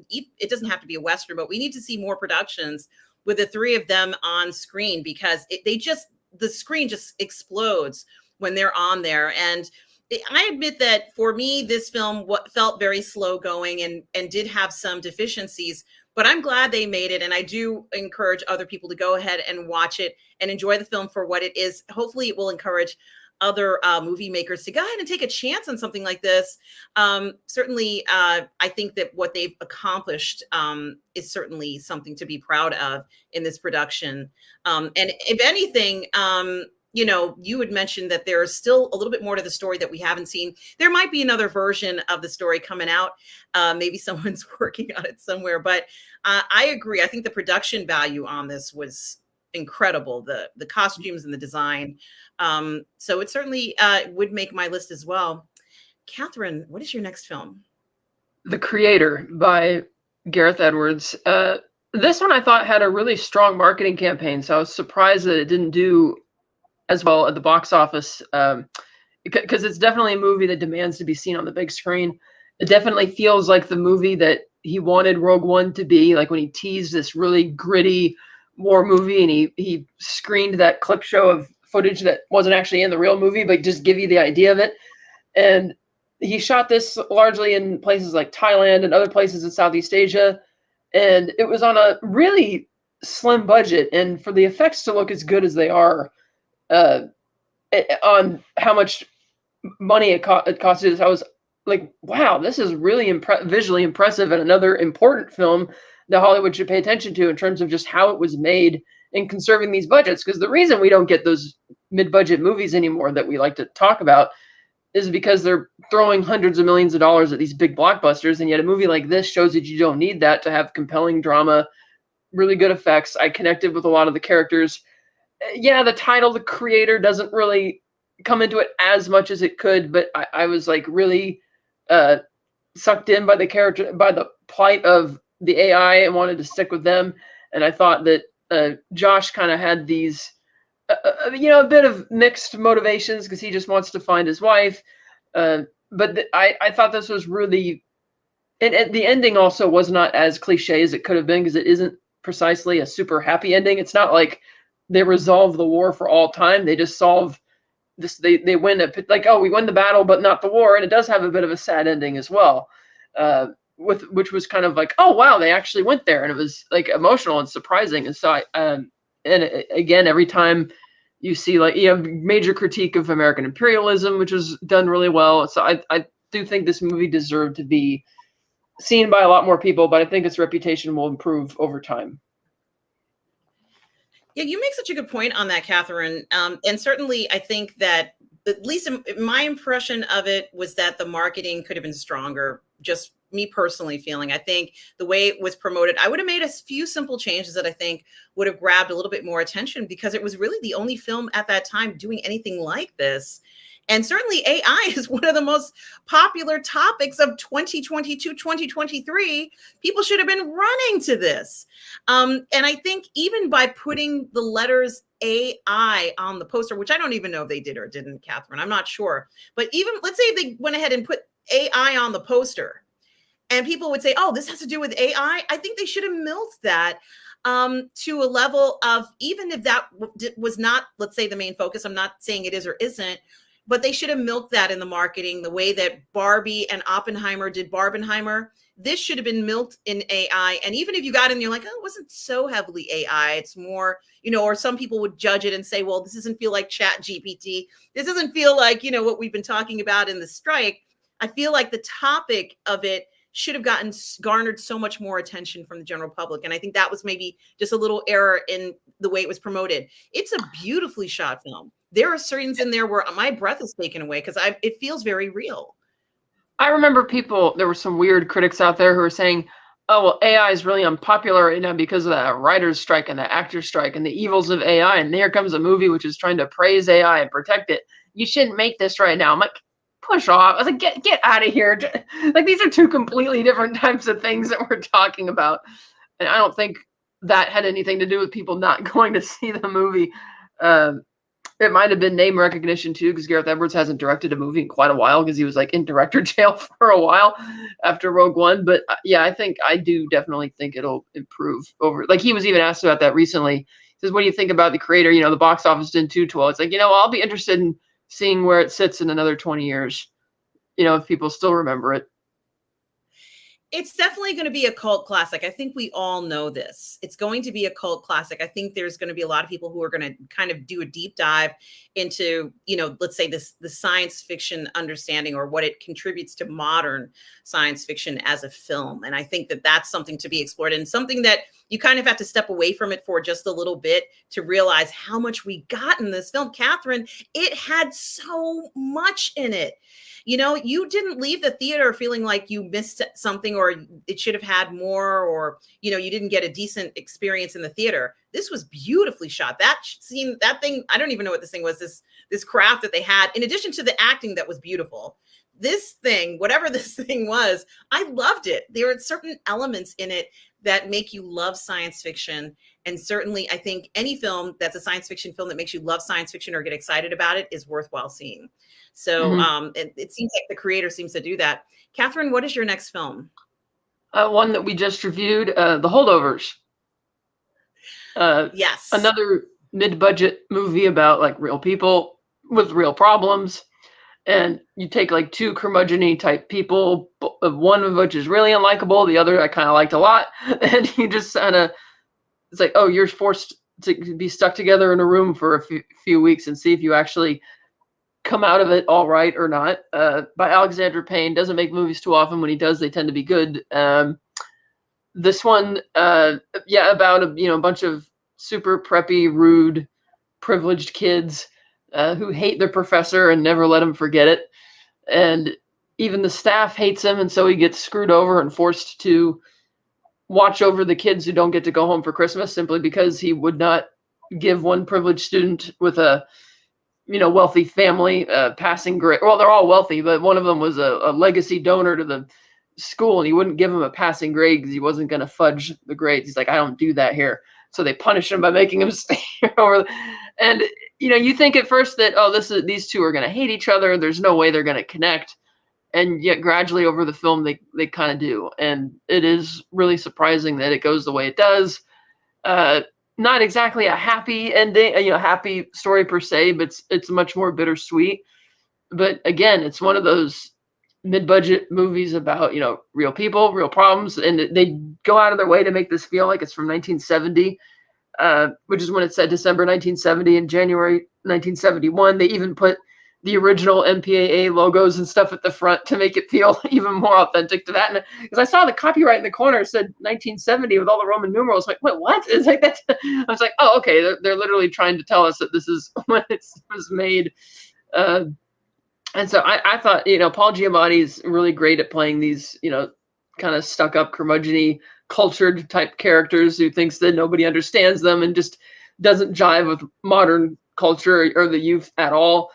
it doesn't have to be a Western, but we need to see more productions with the three of them on screen, because the screen just explodes when they're on there. And I admit that for me, this film felt very slow going and did have some deficiencies, but I'm glad they made it. And I do encourage other people to go ahead and watch it and enjoy the film for what it is. Hopefully it will encourage other movie makers to go ahead and take a chance on something like this. Certainly, I think that what they've accomplished is certainly something to be proud of in this production. And if anything, you had mentioned that there's still a little bit more to the story that we haven't seen. There might be another version of the story coming out. Maybe someone's working on it somewhere, but I agree. I think the production value on this was incredible. The costumes and the design. So it certainly would make my list as well. Catherine, what is your next film? The Creator by Gareth Edwards. This one I thought had a really strong marketing campaign, so I was surprised that it didn't do as well at the box office, because it's definitely a movie that demands to be seen on the big screen. It definitely feels like the movie that he wanted Rogue One to be, like when he teased this really gritty war movie and he screened that clip show of footage that wasn't actually in the real movie, but just give you the idea of it. And he shot this largely in places like Thailand and other places in Southeast Asia, and it was on a really slim budget. And for the effects to look as good as they are, on how much money it cost to this, I was like, wow, this is really visually impressive, and another important film that Hollywood should pay attention to in terms of just how it was made and conserving these budgets. Because the reason we don't get those mid-budget movies anymore that we like to talk about is because they're throwing hundreds of millions of dollars at these big blockbusters, and yet a movie like this shows that you don't need that to have compelling drama, really good effects. I connected with a lot of the characters. Yeah, the title, The Creator, doesn't really come into it as much as it could, but I was like really sucked in by the character, by the plight of the AI, and wanted to stick with them. And I thought that Josh kind of had these, a bit of mixed motivations, because he just wants to find his wife. But I thought this was really, and the ending also was not as cliche as it could have been, because it isn't precisely a super happy ending. It's not like they resolve the war for all time. They just solve this. They win we win the battle, but not the war. And it does have a bit of a sad ending as well, which was kind of like, oh wow, they actually went there, and it was like emotional and surprising. And so again, every time you see major critique of American imperialism, which was done really well. So I do think this movie deserved to be seen by a lot more people, but I think its reputation will improve over time. Yeah, you make such a good point on that, Catherine. And certainly I think that, at least my impression of it, was that the marketing could have been stronger. Just me personally feeling, I think the way it was promoted, I would have made a few simple changes that I think would have grabbed a little bit more attention, because it was really the only film at that time doing anything like this. And certainly AI is one of the most popular topics of 2022, 2023. People should have been running to this. And I think even by putting the letters AI on the poster, which I don't even know if they did or didn't, Catherine, I'm not sure. But even, let's say they went ahead and put AI on the poster, and people would say, oh, this has to do with AI. I think they should have milked that to a level of, even if that was not, let's say, the main focus, I'm not saying it is or isn't, but they should have milked that in the marketing the way that Barbie and Oppenheimer did Barbenheimer. This should have been milked in AI. And even if you got in, you're like, oh, it wasn't so heavily AI. It's more, or some people would judge it and say, well, this doesn't feel like Chat GPT. This doesn't feel like, what we've been talking about in the strike. I feel like the topic of it should have garnered so much more attention from the general public. And I think that was maybe just a little error in the way it was promoted. It's a beautifully shot film. There are scenes in there where my breath is taken away because it feels very real. I remember there were some weird critics out there who were saying, oh, well, AI is really unpopular right now because of the writer's strike and the actor's strike and the evils of AI. And here comes a movie which is trying to praise AI and protect it. You shouldn't make this right now. I'm like, push off. I was like, get out of here. Like, these are two completely different types of things that we're talking about. And I don't think that had anything to do with people not going to see the movie. It might have been name recognition too, because Gareth Edwards hasn't directed a movie in quite a while because he was like in director jail for a while after Rogue One. But yeah, I do definitely think it'll improve over. Like, he was even asked about that recently. He says, "What do you think about the creator? You know, the box office didn't do too well." It's like, I'll be interested in seeing where it sits in another 20 years. If people still remember it. It's definitely going to be a cult classic. I think we all know this. It's going to be a cult classic. I think there's going to be a lot of people who are going to kind of do a deep dive into, let's say the science fiction understanding or what it contributes to modern science fiction as a film. And I think that that's something to be explored and something that you kind of have to step away from it for just a little bit to realize how much we got in this film. Catherine, it had so much in it. You didn't leave the theater feeling like you missed something or it should have had more, or, you didn't get a decent experience in the theater. This was beautifully shot. That scene, that thing, I don't even know what this thing was, this craft that they had, in addition to the acting that was beautiful. This thing, whatever this thing was, I loved it. There are certain elements in it that make you love science fiction. And certainly, I think any film that's a science fiction film that makes you love science fiction or get excited about it is worthwhile seeing. So it seems like the creator seems to do that. Catherine, what is your next film? One that we just reviewed, The Holdovers. Yes. Another mid-budget movie about like real people with real problems. And you take like two curmudgeon-y type people, one of which is really unlikable, the other I kind of liked a lot. And you just it's like, oh, you're forced to be stuck together in a room for a few weeks and see if you actually come out of it all right or not. By Alexander Payne. Doesn't make movies too often. When he does, they tend to be good. This one, about a bunch of super preppy, rude, privileged kids who hate their professor and never let him forget it. And even the staff hates him, and so he gets screwed over and forced to watch over the kids who don't get to go home for Christmas simply because he would not give one privileged student with a wealthy family passing grade. Well, they're all wealthy, but one of them was a legacy donor to the school, and he wouldn't give him a passing grade because he wasn't going to fudge the grades. He's like, I don't do that here. So they punish him by making him stay over. And you think at first that, oh, these two are going to hate each other. There's no way they're going to connect. And yet gradually over the film, they kind of do. And it is really surprising that it goes the way it does. Not exactly a happy ending, happy story per se, but it's much more bittersweet. But again, it's one of those mid-budget movies about, real people, real problems. And they go out of their way to make this feel like it's from 1970, which is when it said December 1970 and January 1971. They even put the original MPAA logos and stuff at the front to make it feel even more authentic to that. And because I saw the copyright in the corner said 1970 with all the Roman numerals, like, wait, what? It's like that. I was like, oh, okay. They're literally trying to tell us that this is when it was made. And so I thought, Paul Giamatti's really great at playing these, kind of stuck up, curmudgeon-y, cultured type characters who thinks that nobody understands them and just doesn't jive with modern culture or the youth at all.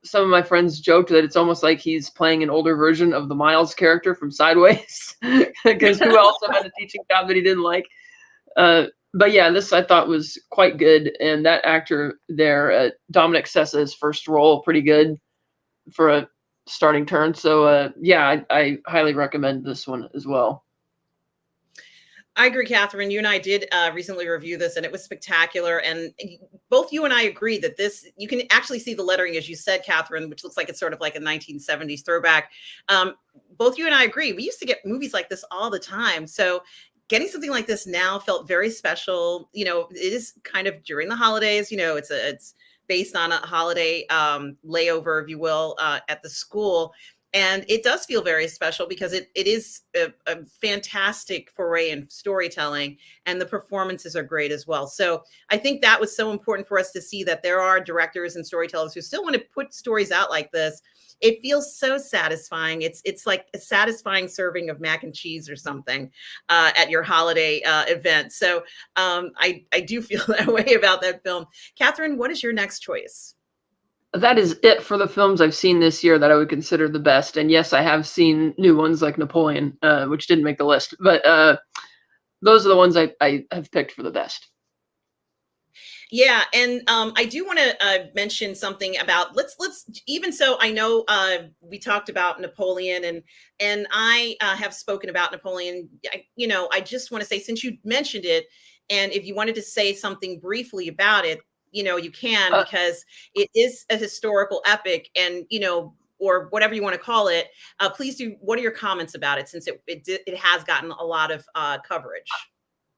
Some of my friends joked that it's almost like he's playing an older version of the Miles character from Sideways, because who else had a teaching job that he didn't like? But yeah, this I thought was quite good, and that actor there, Dominic Sessa's first role, pretty good for a starting turn. So I highly recommend this one as well. I agree, Catherine. You and I did recently review this, and it was spectacular. And both you and I agree that you can actually see the lettering, as you said, Catherine, which looks like it's sort of like a 1970s throwback. Both you and I agree. We used to get movies like this all the time. So getting something like this now felt very special. It is kind of during the holidays. It's based on a holiday layover, if you will, at the school. And it does feel very special because it is a fantastic foray in storytelling, and the performances are great as well. So I think that was so important for us to see that there are directors and storytellers who still want to put stories out like this. It feels so satisfying. It's like a satisfying serving of mac and cheese or something at your holiday event. So I do feel that way about that film. Catherine, what is your next choice? That is it for the films I've seen this year that I would consider the best. And yes, I have seen new ones like Napoleon, which didn't make the list, but those are the ones I have picked for the best. Yeah, and I do want to mention something about let's even so I know we talked about Napoleon, and I have spoken about Napoleon. I just want to say, since you mentioned it, and if you wanted to say something briefly about it, you can, because it is a historical epic, and or whatever you want to call it. Please do. What are your comments about it, since it has gotten a lot of coverage?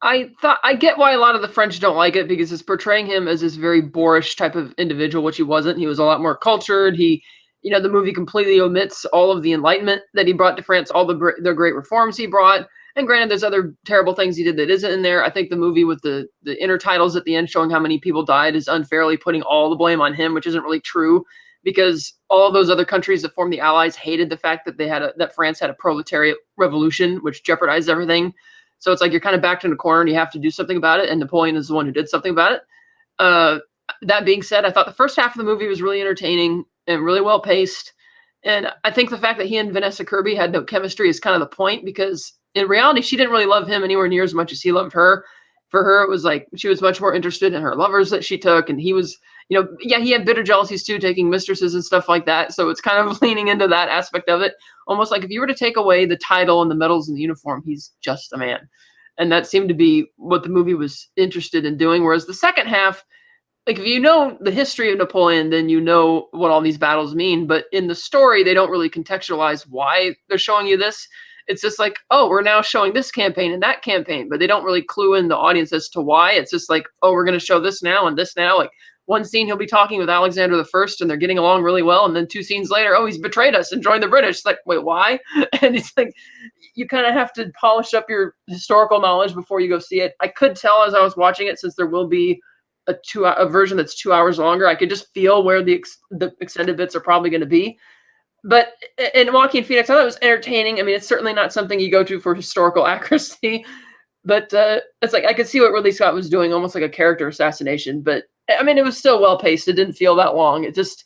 I get why a lot of the French don't like it, because it's portraying him as this very boorish type of individual, which he wasn't. He was a lot more cultured. The movie completely omits all of the enlightenment that he brought to France, all the great reforms he brought. And granted, there's other terrible things he did that isn't in there. I think the movie with the intertitles at the end showing how many people died is unfairly putting all the blame on him, which isn't really true, because all of those other countries that formed the Allies hated the fact that that France had a proletariat revolution, which jeopardized everything. So it's like you're kind of backed in a corner and you have to do something about it. And Napoleon is the one who did something about it. That being said, I thought the first half of the movie was really entertaining and really well paced. And I think the fact that he and Vanessa Kirby had no chemistry is kind of the point, because in reality, she didn't really love him anywhere near as much as he loved her. For her, it was like she was much more interested in her lovers that she took. And he was, he had bitter jealousies too, taking mistresses and stuff like that. So it's kind of leaning into that aspect of it. Almost like if you were to take away the title and the medals and the uniform, he's just a man. And that seemed to be what the movie was interested in doing. Whereas the second half, like if you know the history of Napoleon, then you know what all these battles mean. But in the story, they don't really contextualize why they're showing you this. It's just like, oh, we're now showing this campaign and that campaign, but they don't really clue in the audience as to why. It's just like, oh, we're going to show this now and this now. Like one scene, he'll be talking with Alexander the First, and they're getting along really well. And then 2 scenes later, oh, he's betrayed us and joined the British. It's like, wait, why? And it's like, you kind of have to polish up your historical knowledge before you go see it. I could tell as I was watching it, since there will be a version that's 2 hours longer, I could just feel where the extended bits are probably going to be. But in Joaquin Phoenix, I thought it was entertaining. I mean, it's certainly not something you go to for historical accuracy, but it's like I could see what Ridley Scott was doing, almost like a character assassination. But I mean, it was still well paced. It didn't feel that long. It just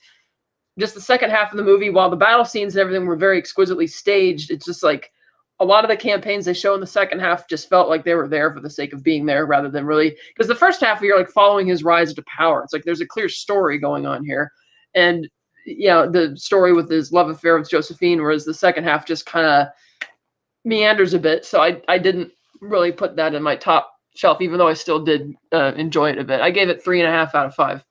the second half of the movie, while the battle scenes and everything were very exquisitely staged, it's just like a lot of the campaigns they show in the second half just felt like they were there for the sake of being there, rather than really, because the first half you're like following his rise to power. It's like there's a clear story going on here, and the story with his love affair with Josephine, whereas the second half just kind of meanders a bit. So I didn't really put that in my top shelf, even though I still did enjoy it a bit. I gave it 3.5 out of 5.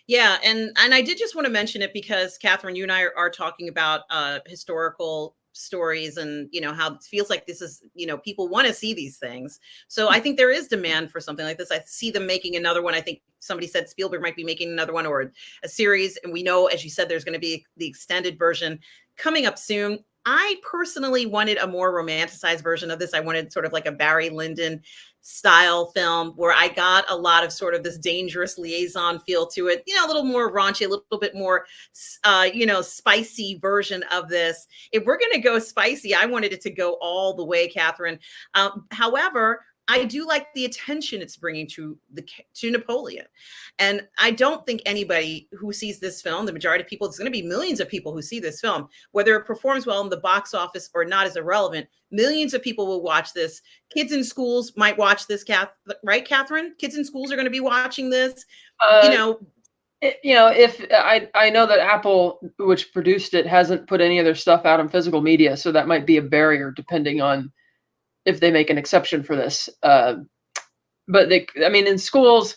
Yeah, and I did just want to mention it because Catherine, you and I are talking about historical stories, and how it feels like this is, people want to see these things. So I think there is demand for something like this. I see them making another one. I think somebody said Spielberg might be making another one, or a series, and we know, as you said, there's going to be the extended version coming up soon. I personally wanted a more romanticized version of this. I wanted sort of like a Barry Lyndon style film where I got a lot of sort of this dangerous liaison feel to it, a little more raunchy, a little bit more, spicy version of this. If we're going to go spicy, I wanted it to go all the way, Catherine. However, I do like the attention it's bringing to Napoleon. And I don't think anybody who sees this film, the majority of people, it's going to be millions of people who see this film, whether it performs well in the box office or not is irrelevant. Millions of people will watch this. Kids in schools might watch this, right, Catherine? Kids in schools are going to be watching this. If I know that Apple, which produced it, hasn't put any of their stuff out on physical media, so that might be a barrier depending on if they make an exception for this. But in schools,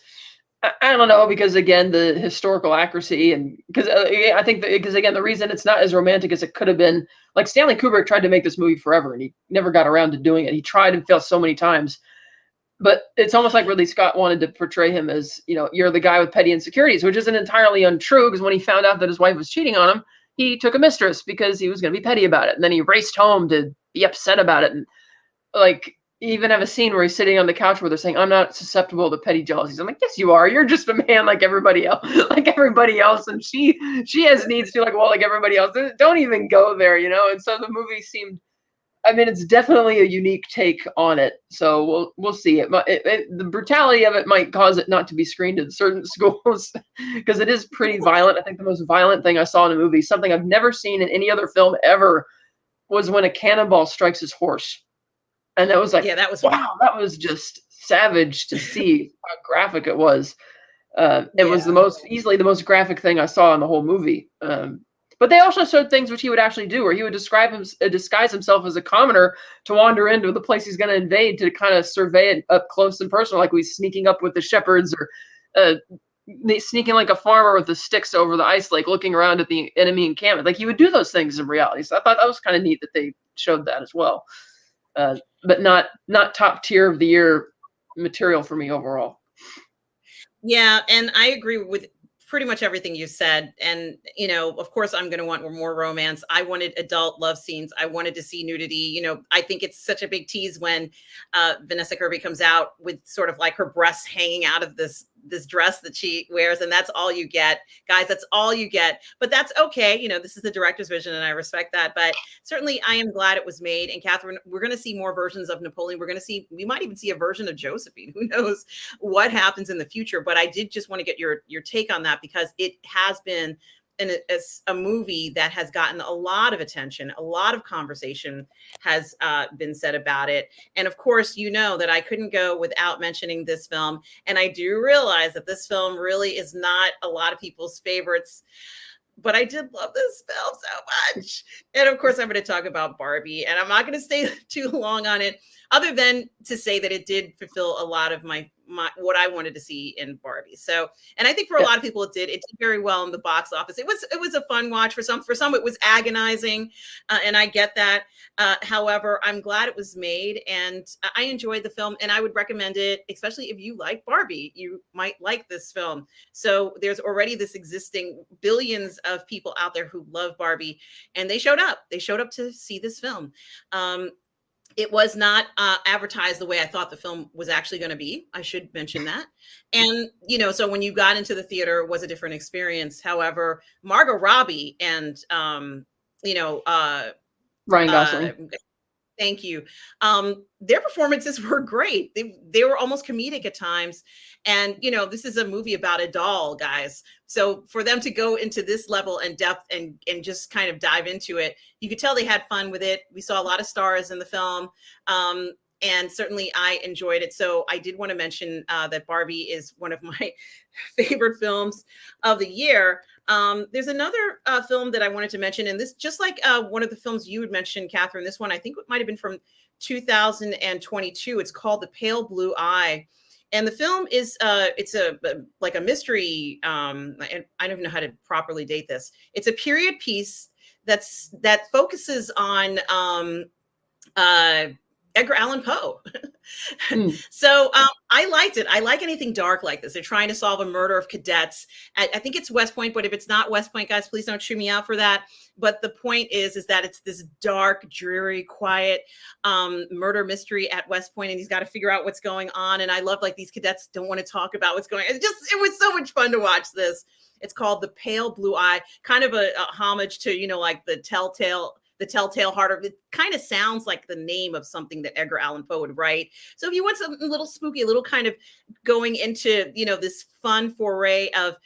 I don't know, because again, the historical accuracy, and because I think because again, the reason it's not as romantic as it could have been, like Stanley Kubrick tried to make this movie forever and he never got around to doing it. He tried and failed so many times, but it's almost like Ridley Scott wanted to portray him as, you're the guy with petty insecurities, which isn't entirely untrue, because when he found out that his wife was cheating on him, he took a mistress because he was going to be petty about it. And then he raced home to be upset about it. And like, you even have a scene where he's sitting on the couch where they're saying, I'm not susceptible to petty jealousies. I'm like, yes, you are. You're just a man like everybody else, like everybody else. And she has needs too, like, well, like everybody else. Don't even go there, you know? And so the movie seemed, I mean, it's definitely a unique take on it. So we'll see. The brutality of it might cause it not to be screened in certain schools because it is pretty violent. I think the most violent thing I saw in a movie, something I've never seen in any other film ever, was when a cannonball strikes his horse. And that was like, yeah, that was wow, that was just savage to see how graphic it was. It was easily the most graphic thing I saw in the whole movie. But they also showed things which he would actually do, where he would disguise himself as a commoner to wander into the place he's going to invade to kind of survey it up close and personal, like he's sneaking up with the shepherds or sneaking like a farmer with the sticks over the ice lake, looking around at the enemy encampment. Like he would do those things in reality. So I thought that was kind of neat that they showed that as well. But not top tier of the year material for me overall. Yeah, and I agree with pretty much everything you said. And, you know, of course, I'm going to want more romance. I wanted adult love scenes. I wanted to see nudity. You know, I think it's such a big tease when Vanessa Kirby comes out with sort of like her breasts hanging out of this dress that she wears, and that's all you get, guys. That's all you get. But that's okay. You know, this is the director's vision, and I respect that. But certainly, I am glad it was made. And Catherine, we're going to see more versions of Napoleon. We might even see a version of Josephine. Who knows what happens in the future? But I did just want to get your take on that, because it has been a movie that has gotten a lot of attention. A lot of conversation has been said about it. And of course, you know that I couldn't go without mentioning this film. And I do realize that this film really is not a lot of people's favorites, but I did love this film so much. And of course, I'm going to talk about Barbie, and I'm not going to stay too long on it, other than to say that it did fulfill a lot of my what I wanted to see in Barbie. So, and I think for a lot of people, it did very well in the box office. It was a fun watch for some. For some, it was agonizing, and I get that. However, I'm glad it was made, and I enjoyed the film, and I would recommend it, especially if you like Barbie. You might like this film. So there's already this existing billions of people out there who love Barbie, and they showed up. They showed up to see this film. It was not advertised the way I thought the film was actually going to be. I should mention that. And, you know, so when you got into the theater, it was a different experience. However, Margot Robbie and, you know, Ryan Gosling. Thank you. Their performances were great. They were almost comedic at times. And, you know, this is a movie about a doll, guys. So for them to go into this level and depth and just kind of dive into it, you could tell they had fun with it. We saw a lot of stars in the film. And certainly I enjoyed it. So I did want to mention that Barbie is one of my favorite films of the year. There's another film that I wanted to mention, and this, just like one of the films you had mentioned, Catherine, this one I think it might have been from 2022. It's called The Pale Blue Eye. And the film is it's like a mystery. And I don't even know how to properly date this. It's a period piece that focuses on Edgar Allan Poe. So I liked it. I like anything dark like this. They're trying to solve a murder of cadets. I think it's West Point, but if it's not West Point, guys, please don't chew me out for that. But the point is that it's this dark, dreary, quiet murder mystery at West Point, and he's got to figure out what's going on. And I love, like, these cadets don't want to talk about what's going on. It was so much fun to watch this. It's called The Pale Blue Eye, kind of a homage to, you know, like the Telltale Heart. It kind of sounds like the name of something that Edgar Allan Poe would write. So if you want something a little spooky, a little kind of going into, you know, this fun foray of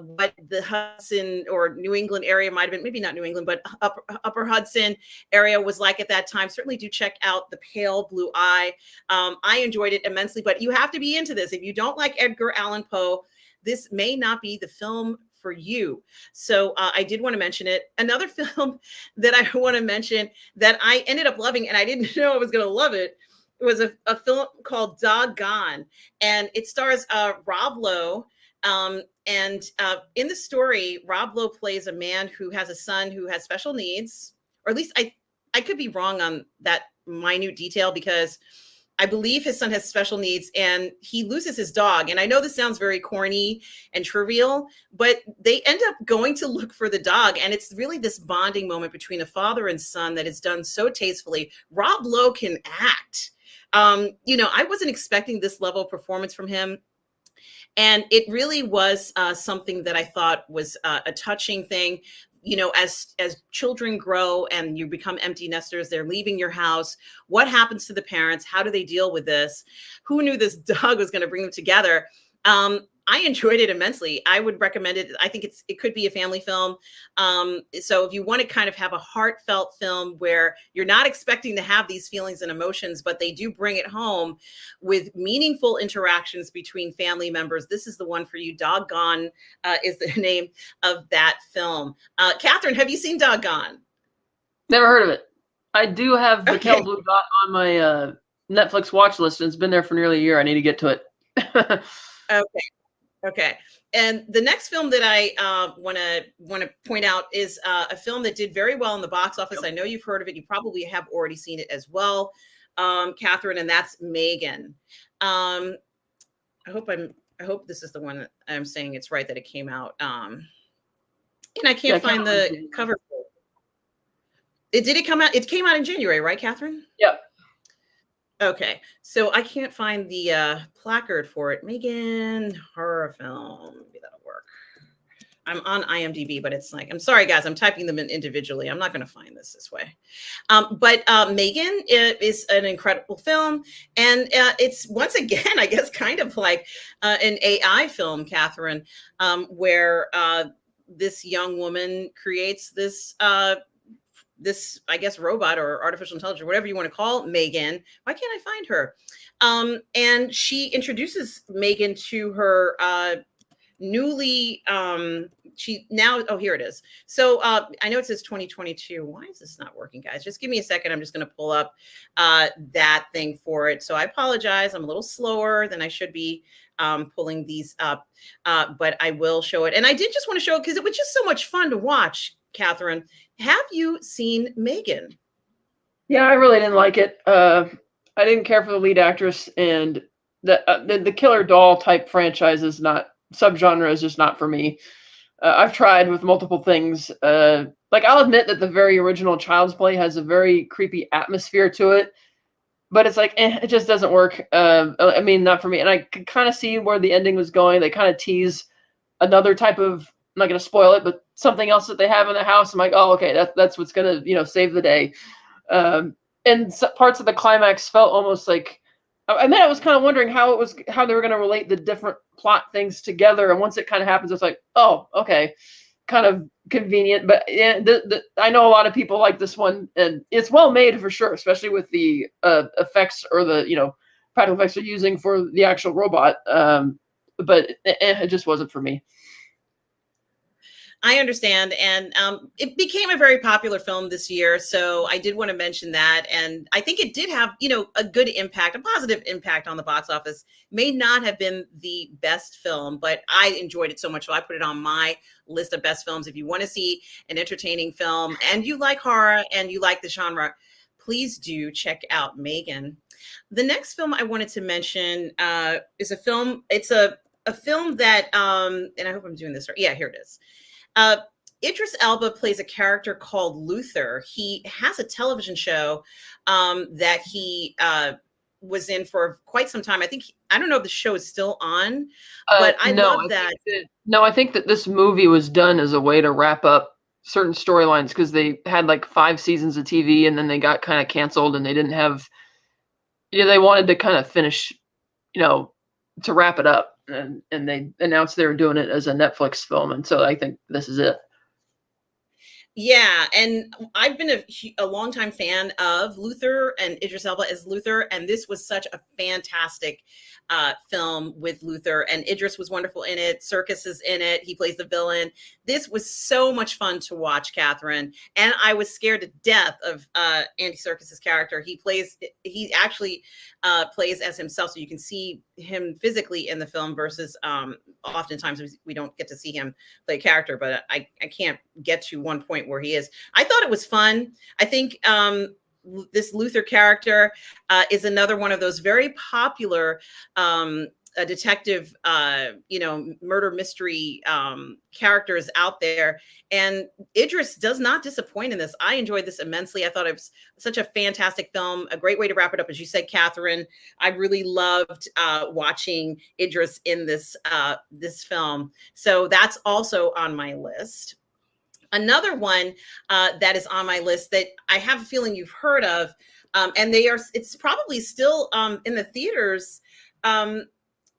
what the Hudson or New England area might have been, maybe not New England, but upper Hudson area was like at that time, certainly do check out The Pale Blue Eye. I enjoyed it immensely, but you have to be into this. If you don't like Edgar Allan Poe, this may not be the film for you. So I did want to mention it. Another film that I want to mention that I ended up loving, and I didn't know I was going to love it, was a film called Doggone. And it stars Rob Lowe. And in the story, Rob Lowe plays a man who has a son who has special needs, or at least I could be wrong on that minute detail, because I believe his son has special needs and he loses his dog. And I know this sounds very corny and trivial, but they end up going to look for the dog. And it's really this bonding moment between a father and son that is done so tastefully. Rob Lowe can act. I wasn't expecting this level of performance from him. And it really was something that I thought was a touching thing. As children grow and you become empty nesters, they're leaving your house. What happens to the parents? How do they deal with this? Who knew this dog was going to bring them together? I enjoyed it immensely. I would recommend it. I think it could be a family film. So if you want to kind of have a heartfelt film where you're not expecting to have these feelings and emotions, but they do bring it home with meaningful interactions between family members, this is the one for you. Doggone is the name of that film. Catherine, have you seen Doggone? Never heard of it. I do have the Okay. Kel Blue Dot on my Netflix watch list, and it's been there for nearly a year. I need to get to it. Okay. And the next film that I want to point out is a film that did very well in the box office. I know you've heard of it. You probably have already seen it as well, Catherine, and that's Megan. I hope this is the one that I'm saying it's right, that it came out. And I can't find the cover. Did it come out? It came out in January, right, Catherine? Yep. Okay, so I can't find the placard for it. Megan horror film. Maybe that'll work. I'm on IMDb, but it's like, I'm sorry, guys, I'm typing them in individually. I'm not going to find this way. But Megan is an incredible film. And it's, once again, I guess, kind of like an AI film, Catherine, where this young woman creates this I guess, robot or artificial intelligence, or whatever you want to call Megan. Why can't I find her? And she introduces Megan to her newly, here it is. So I know it says 2022. Why is this not working, guys? Just give me a second. I'm just going to pull up that thing for it. So I apologize. I'm a little slower than I should be pulling these up, but I will show it. And I did just want to show it because it was just so much fun to watch, Catherine. Have you seen Megan? Yeah, I really didn't like it. I didn't care for the lead actress, and the killer doll type franchise is not, subgenre is just not for me. I've tried with multiple things. Like, I'll admit that the very original Child's Play has a very creepy atmosphere to it, but it's like, it just doesn't work. I mean, not for me. And I could kind of see where the ending was going. They kind of tease another type of, I'm not going to spoil it, but something else that they have in the house. I'm like, oh, okay, that's what's going to, save the day. And parts of the climax felt almost like, I mean, I was kind of wondering how they were going to relate the different plot things together. And once it kind of happens, it's like, oh, okay, kind of convenient. But yeah, I know a lot of people like this one, and it's well made for sure, especially with the effects, or the, practical effects they're using for the actual robot. But it just wasn't for me. I understand. And it became a very popular film this year. So I did want to mention that. And I think it did have, a good impact, a positive impact on the box office. May not have been the best film, but I enjoyed it so much. So I put it on my list of best films. If you want to see an entertaining film and you like horror and you like the genre, please do check out Megan. The next film I wanted to mention is a film. It's a film that, and I hope I'm doing this right. Yeah, here it is. Idris Elba plays a character called Luther. He has a television show that he was in for quite some time. I don't know if the show is still on, but I love that. I think that this movie was done as a way to wrap up certain storylines, because they had like 5 seasons of TV and then they got kind of canceled, and they didn't have, they wanted to kind of finish, to wrap it up. And they announced they were doing it as a Netflix film, and so I think this is it. Yeah, and I've been a longtime fan of Luther and Idris Elba as Luther, and this was such a fantastic film with Luther, and Idris was wonderful in it. Serkis is in it. He plays the villain. This was so much fun to watch, Catherine, and I was scared to death of Andy Serkis's character. He actually plays as himself, so you can see him physically in the film versus oftentimes we don't get to see him play a character, but I can't get to one point where he is. I thought it was fun. I think this Luther character is another one of those very popular detective, murder mystery characters out there. And Idris does not disappoint in this. I enjoyed this immensely. I thought it was such a fantastic film. A great way to wrap it up, as you said, Catherine. I really loved watching Idris in this film. So that's also on my list. Another one that is on my list that I have a feeling you've heard of, and it's probably still in the theaters.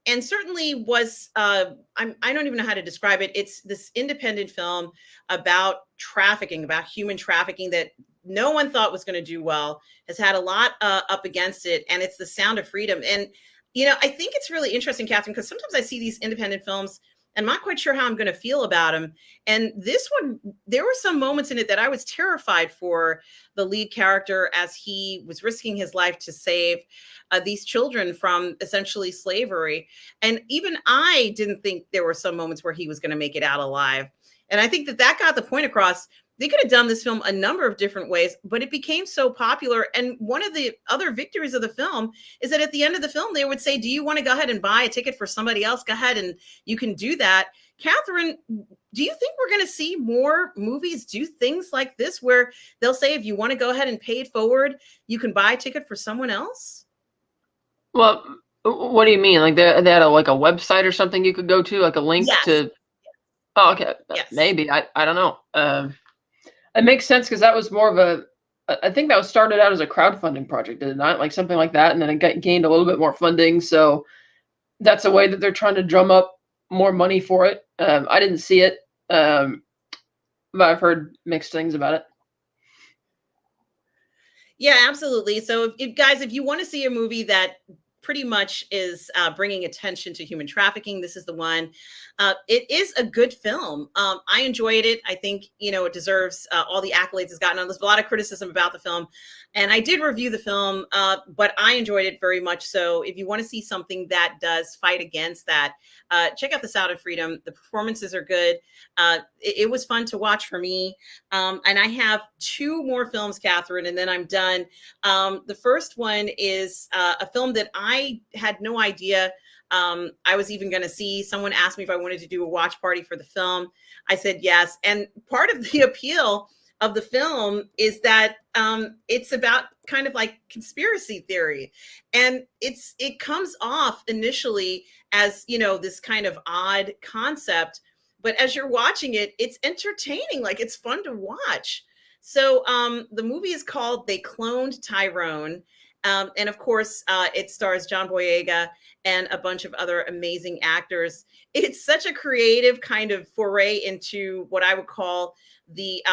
And certainly was, I don't even know how to describe it. It's this independent film about trafficking, about human trafficking that no one thought was going to do well, has had a lot up against it. And it's The Sound of Freedom. And, I think it's really interesting, Catherine, because sometimes I see these independent films and I'm not quite sure how I'm going to feel about them. And this one, there were some moments in it that I was terrified for the lead character as he was risking his life to save these children from essentially slavery. And even I didn't think there were some moments where he was going to make it out alive. And I think that got the point across. They could have done this film a number of different ways, but it became so popular. And one of the other victories of the film is that at the end of the film, they would say, do you want to go ahead and buy a ticket for somebody else? Go ahead and you can do that. Catherine, do you think we're going to see more movies do things like this where they'll say, if you want to go ahead and pay it forward, you can buy a ticket for someone else? Well, what do you mean? Like they had a website or something you could go to, like a link to? Oh, okay. Yes. Maybe. I don't know. It makes sense because that was more of I think that was started out as a crowdfunding project, did it not? Like something like that. And then it gained a little bit more funding. So that's a way that they're trying to drum up more money for it. I didn't see it, but I've heard mixed things about it. Yeah, absolutely. So if you want to see a movie that pretty much is bringing attention to human trafficking, this is the one. It is a good film. I enjoyed it. I think, it deserves all the accolades it's gotten. There's a lot of criticism about the film. And I did review the film, but I enjoyed it very much. So if you want to see something that does fight against that, check out The Sound of Freedom. The performances are good. It was fun to watch for me. And I have two more films, Catherine, and then I'm done. The first one is a film that I had no idea I was even going to see. Someone asked me if I wanted to do a watch party for the film. I said yes. And part of the appeal of the film is that it's about kind of like conspiracy theory. And it comes off initially as, this kind of odd concept. But as you're watching it, it's entertaining. Like, it's fun to watch. So the movie is called They Cloned Tyrone. And of course, it stars John Boyega and a bunch of other amazing actors. It's such a creative kind of foray into what I would call the,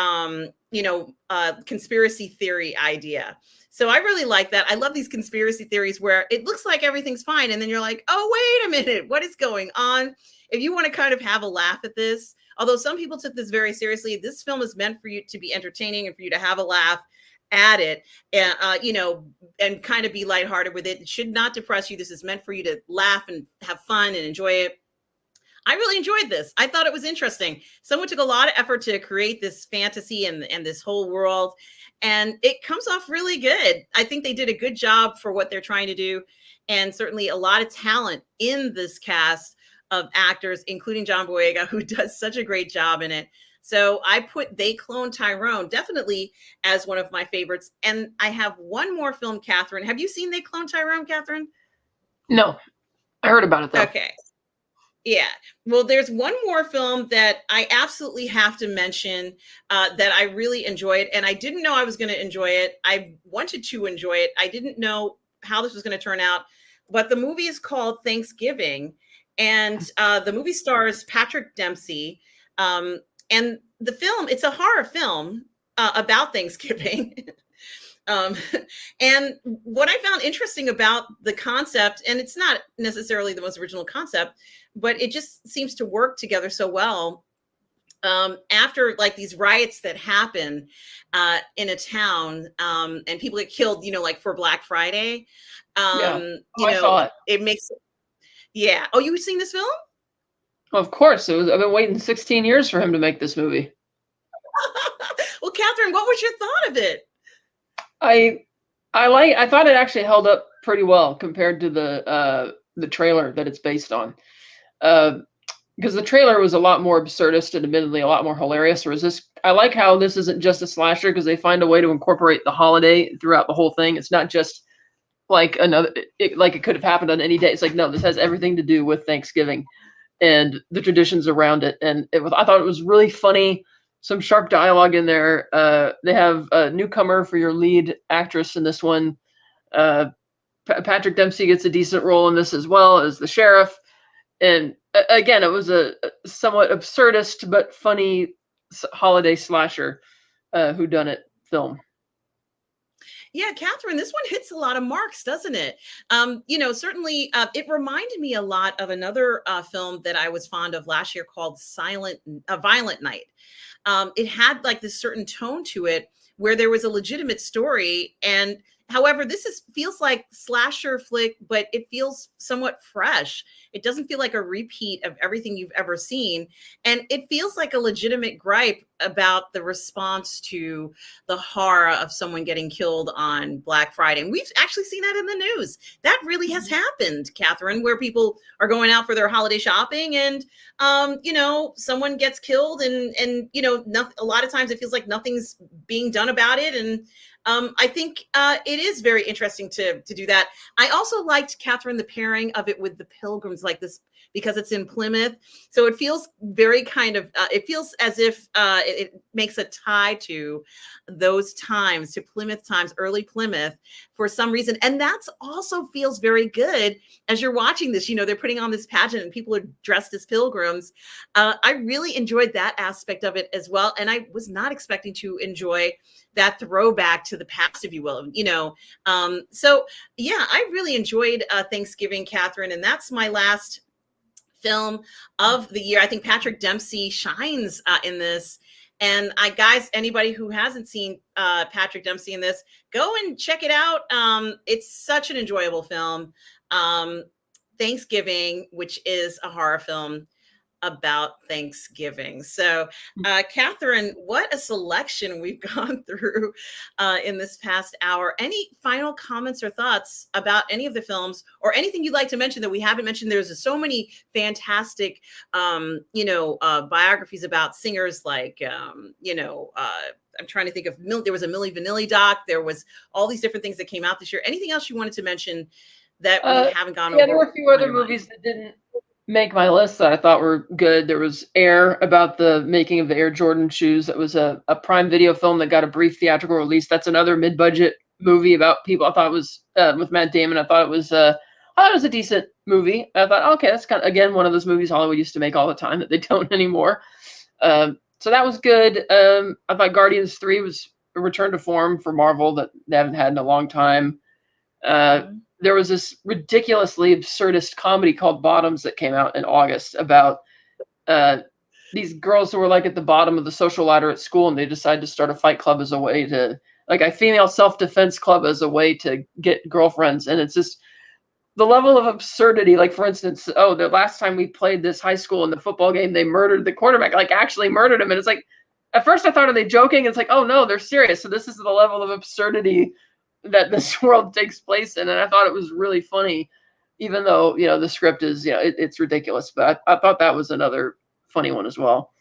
conspiracy theory idea. So I really like that. I love these conspiracy theories where it looks like everything's fine. And then you're like, oh, wait a minute, what is going on? If you want to kind of have a laugh at this, although some people took this very seriously, this film is meant for you to be entertaining and for you to have a laugh at it, and kind of be lighthearted with it. It should not depress you. This is meant for you to laugh and have fun and enjoy it. I really enjoyed this. I thought it was interesting. Someone took a lot of effort to create this fantasy and this whole world, and it comes off really good. I think they did a good job for what they're trying to do, and certainly a lot of talent in this cast of actors, including John Boyega, who does such a great job in it. So I put They Cloned Tyrone definitely as one of my favorites. And I have one more film, Catherine. Have you seen They Cloned Tyrone, Catherine? No, I heard about it though. Okay. Yeah. Well, there's one more film that I absolutely have to mention that I really enjoyed. And I didn't know I was going to enjoy it. I wanted to enjoy it. I didn't know how this was going to turn out. But the movie is called Thanksgiving. And the movie stars Patrick Dempsey. And the film, it's a horror film about Thanksgiving. And what I found interesting about the concept, and it's not necessarily the most original concept, but it just seems to work together so well. After like these riots that happen in a town, and people get killed, like for Black Friday, I saw it. It makes it. Yeah. Oh, you've seen this film? Of course. I've been waiting 16 years for him to make this movie. Well, Catherine, what was your thought of it? I thought it actually held up pretty well compared to the trailer that it's based on. Because the trailer was a lot more absurdist and admittedly a lot more hilarious. Whereas this, I like how this isn't just a slasher because they find a way to incorporate the holiday throughout the whole thing. It's not just like like it could have happened on any day. It's like, no, this has everything to do with Thanksgiving and the traditions around it. And I thought it was really funny. Some sharp dialogue in there. They have a newcomer for your lead actress in this one. Patrick Dempsey gets a decent role in this as well as the sheriff. And again, it was a somewhat absurdist but funny holiday slasher whodunit film. Yeah, Catherine, this one hits a lot of marks, doesn't it? Certainly, it reminded me a lot of another film that I was fond of last year called Violent Night. It had like this certain tone to it where there was a legitimate story. And however, feels like slasher flick, but it feels somewhat fresh. It doesn't feel like a repeat of everything you've ever seen. And it feels like a legitimate gripe about the response to the horror of someone getting killed on Black Friday. And we've actually seen that in the news. That really has happened, Catherine, where people are going out for their holiday shopping and, someone gets killed and a lot of times it feels like nothing's being done about it. And I think it is very interesting to do that. I also liked, Catherine, the pairing of it with the Pilgrims like this because it's in Plymouth. So it feels very kind of, it feels as if it makes a tie to those times, to Plymouth times, early Plymouth for some reason. And that's also feels very good as you're watching this. They're putting on this pageant and people are dressed as pilgrims. I really enjoyed that aspect of it as well. And I was not expecting to enjoy that throwback to the past, if you will, So yeah, I really enjoyed Thanksgiving, Catherine, and that's my last film of the year. I think Patrick Dempsey shines in this. And guys, anybody who hasn't seen Patrick Dempsey in this, go and check it out. It's such an enjoyable film. Thanksgiving, which is a horror film about Thanksgiving. So, Catherine, what a selection we've gone through in this past hour. Any final comments or thoughts about any of the films or anything you'd like to mention that we haven't mentioned? There's so many fantastic, biographies about singers like, I'm trying to think of, there was a Milli Vanilli doc. There was all these different things that came out this year. Anything else you wanted to mention that we haven't gone over? Yeah, there were a few other movies that didn't make my list that I thought were good. There was Air, about the making of the Air Jordan shoes. That was a Prime Video film that got a brief theatrical release. That's another mid-budget movie about people. I thought it was with Matt Damon. I thought it was a decent movie. I thought, okay, that's kind of, again, one of those movies Hollywood used to make all the time that they don't anymore. So that was good. I thought Guardians 3 was a return to form for Marvel that they haven't had in a long time. There was this ridiculously absurdist comedy called Bottoms that came out in August about these girls who were like at the bottom of the social ladder at school, and they decided to start a fight club as a way to, like a female self-defense club as a way to get girlfriends. And it's just the level of absurdity. Like, for instance, the last time we played this high school in the football game, they murdered the quarterback, like actually murdered him. And it's like, at first I thought, are they joking? It's like, oh no, they're serious. So this is the level of absurdity that this world takes place in. And I thought it was really funny, even though, the script is, it's ridiculous. But I thought that was another funny one as well.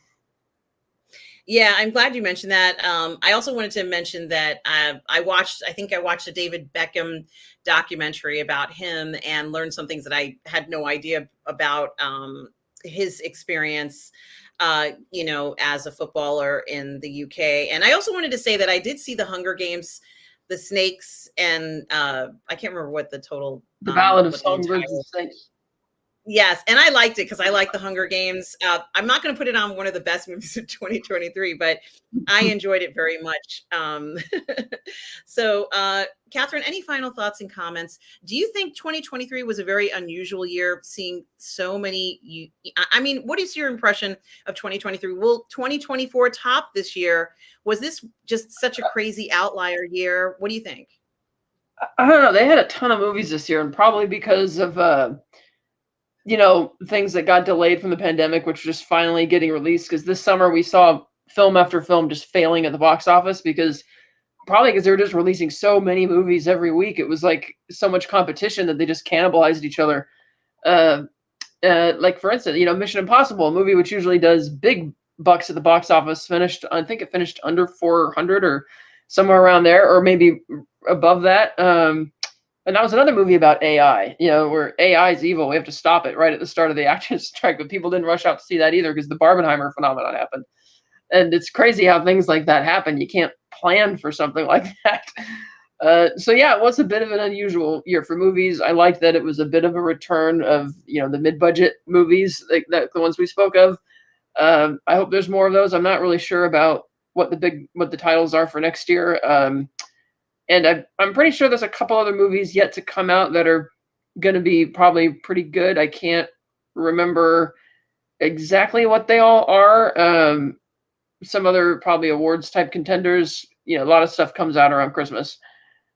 Yeah, I'm glad you mentioned that. I also wanted to mention that I watched a David Beckham documentary about him and learned some things that I had no idea about his experience, as a footballer in the UK. And I also wanted to say that I did see the Hunger Games, the Snakes, and I can't remember what the total. The Ballad of Songbirds and Snakes. Yes, and I liked it because I like the Hunger Games. I'm not going to put it on one of the best movies of 2023, but I enjoyed it very much. So, Catherine, any final thoughts and comments? Do you think 2023 was a very unusual year, seeing so many? What is your impression of 2023? Will 2024 top this year? Was this just such a crazy outlier year? What do you think? I don't know. They had a ton of movies this year, and probably because of things that got delayed from the pandemic, which are just finally getting released. Because this summer we saw film after film just failing at the box office because probably because they were just releasing so many movies every week. It was like so much competition that they just cannibalized each other. Uh, like for instance, Mission Impossible, a movie which usually does big bucks at the box office, I think it finished under 400 or somewhere around there, or maybe above that. And that was another movie about AI, where AI is evil. We have to stop it right at the start of the actors strike, but people didn't rush out to see that either because the Barbenheimer phenomenon happened. And it's crazy how things like that happen. You can't plan for something like that. So yeah, it was a bit of an unusual year for movies. I liked that it was a bit of a return of the mid-budget movies, like the ones we spoke of. I hope there's more of those. I'm not really sure about what the titles are for next year. And I'm pretty sure there's a couple other movies yet to come out that are going to be probably pretty good. I can't remember exactly what they all are. Some other probably awards type contenders. A lot of stuff comes out around Christmas.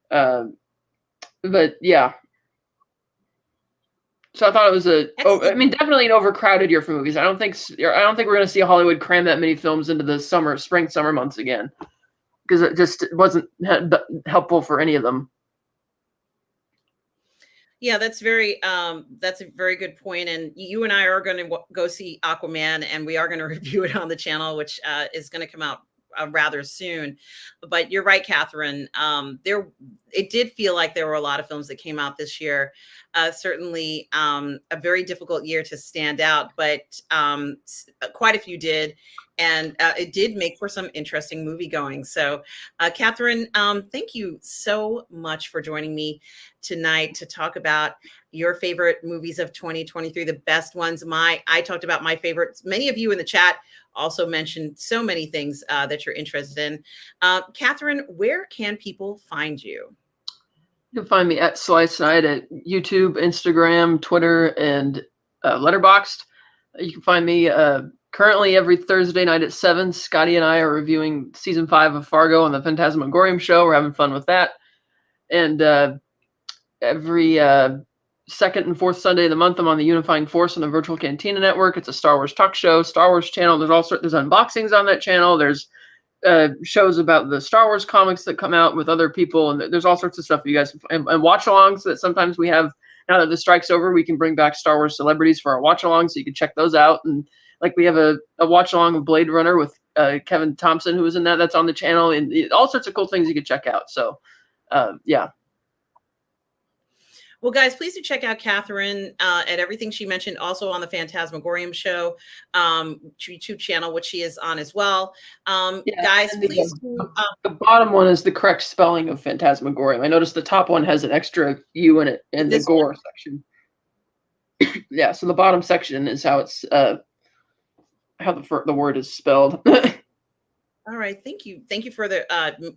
But yeah. So I thought it was definitely an overcrowded year for movies. I don't think we're going to see Hollywood cram that many films into the spring, summer months again, because it just wasn't helpful for any of them. Yeah, that's a very good point. And you and I are going to go see Aquaman, and we are going to review it on the channel, which is going to come out rather soon. But you're right, Catherine. It did feel like there were a lot of films that came out this year. Certainly a very difficult year to stand out, but quite a few did. And it did make for some interesting movie going. So, Catherine, thank you so much for joining me tonight to talk about your favorite movies of 2023, the best ones. I talked about my favorites. Many of you in the chat also mentioned so many things that you're interested in. Catherine, where can people find you? You can find me at Slice Night at YouTube, Instagram, Twitter, and Letterboxd. You can find me currently every Thursday night at 7. Scotty and I are reviewing season 5 of Fargo on the Phantasmagorium show. We're having fun with that. And every second and fourth Sunday of the month, I'm on the Unifying Force on the Virtual Cantina Network. It's a Star Wars talk show, Star Wars channel. There's unboxings on that channel. There's shows about the Star Wars comics that come out with other people, and there's all sorts of stuff you guys and watch-alongs that sometimes we have. Now that the strike's over, we can bring back Star Wars celebrities for our watch-alongs, so you can check those out. And like we have a watch-along of Blade Runner with Kevin Thompson, who was in that. That's on the channel, and all sorts of cool things you can check out. So, yeah. Well, guys, please do check out Catherine at everything she mentioned, also on the Phantasmagorium show YouTube channel, which she is on as well. Guys, please do. The bottom one is the correct spelling of Phantasmagorium. I noticed the top one has an extra U in it in the gore section. Yeah, so the bottom section is how it's how the word is spelled. All right. Thank you. Thank you for the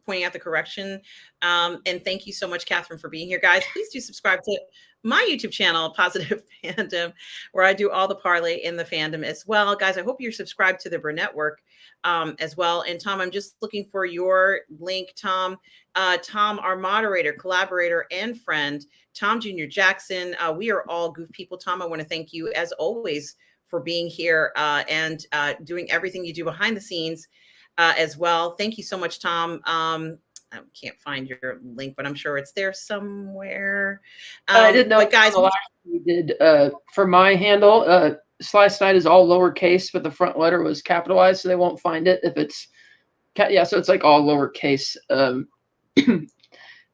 pointing out the correction. And thank you so much, Catherine, for being here. Guys, please do subscribe to my YouTube channel, Positive Fandom, where I do all the parlay in the fandom as well. Guys, I hope you're subscribed to the Burnettwork as well. And Tom, I'm just looking for your link, Tom. Tom, our moderator, collaborator, and friend, Tom Jr. Jackson. We are all goof people. Tom, I want to thank you, as always, for being here and doing everything you do behind the scenes as well. Thank you so much, Tom. I can't find your link, but I'm sure it's there somewhere. I did know, but guys, we did for my handle. Slice Night is all lowercase, but the front letter was capitalized, so they won't find it if it's yeah. So it's like all lowercase. I'm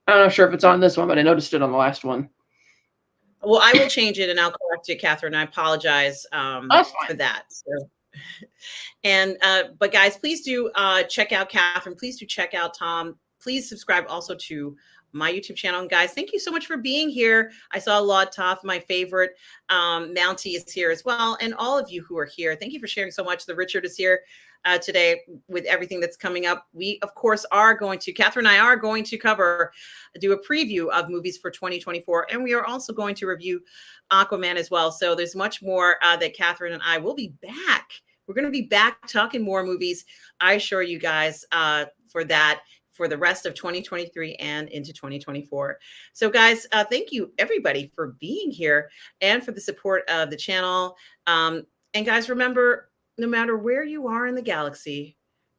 not sure if it's on this one, but I noticed it on the last one. Well, I will change it and I'll correct it, Catherine. I apologize for that. So. And but guys, please do check out Catherine. Please do check out Tom. Please subscribe also to my YouTube channel. And guys, thank you so much for being here. I saw Laud Toth, my favorite. Mountie is here as well. And all of you who are here, thank you for sharing so much. The Richard is here today with everything that's coming up. We, of course, are going to, Catherine and I are going to do a preview of movies for 2024. And we are also going to review Aquaman as well. So there's much more that Catherine and I will be back. We're going to be back talking more movies. I assure you guys for that, for the rest of 2023 and into 2024. So guys, thank you everybody for being here and for the support of the channel. And guys, remember, no matter where you are in the galaxy,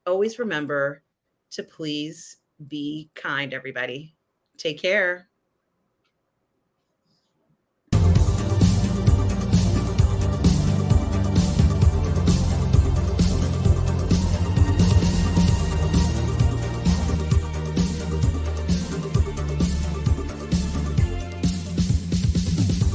always remember to please be kind, everybody. Take care.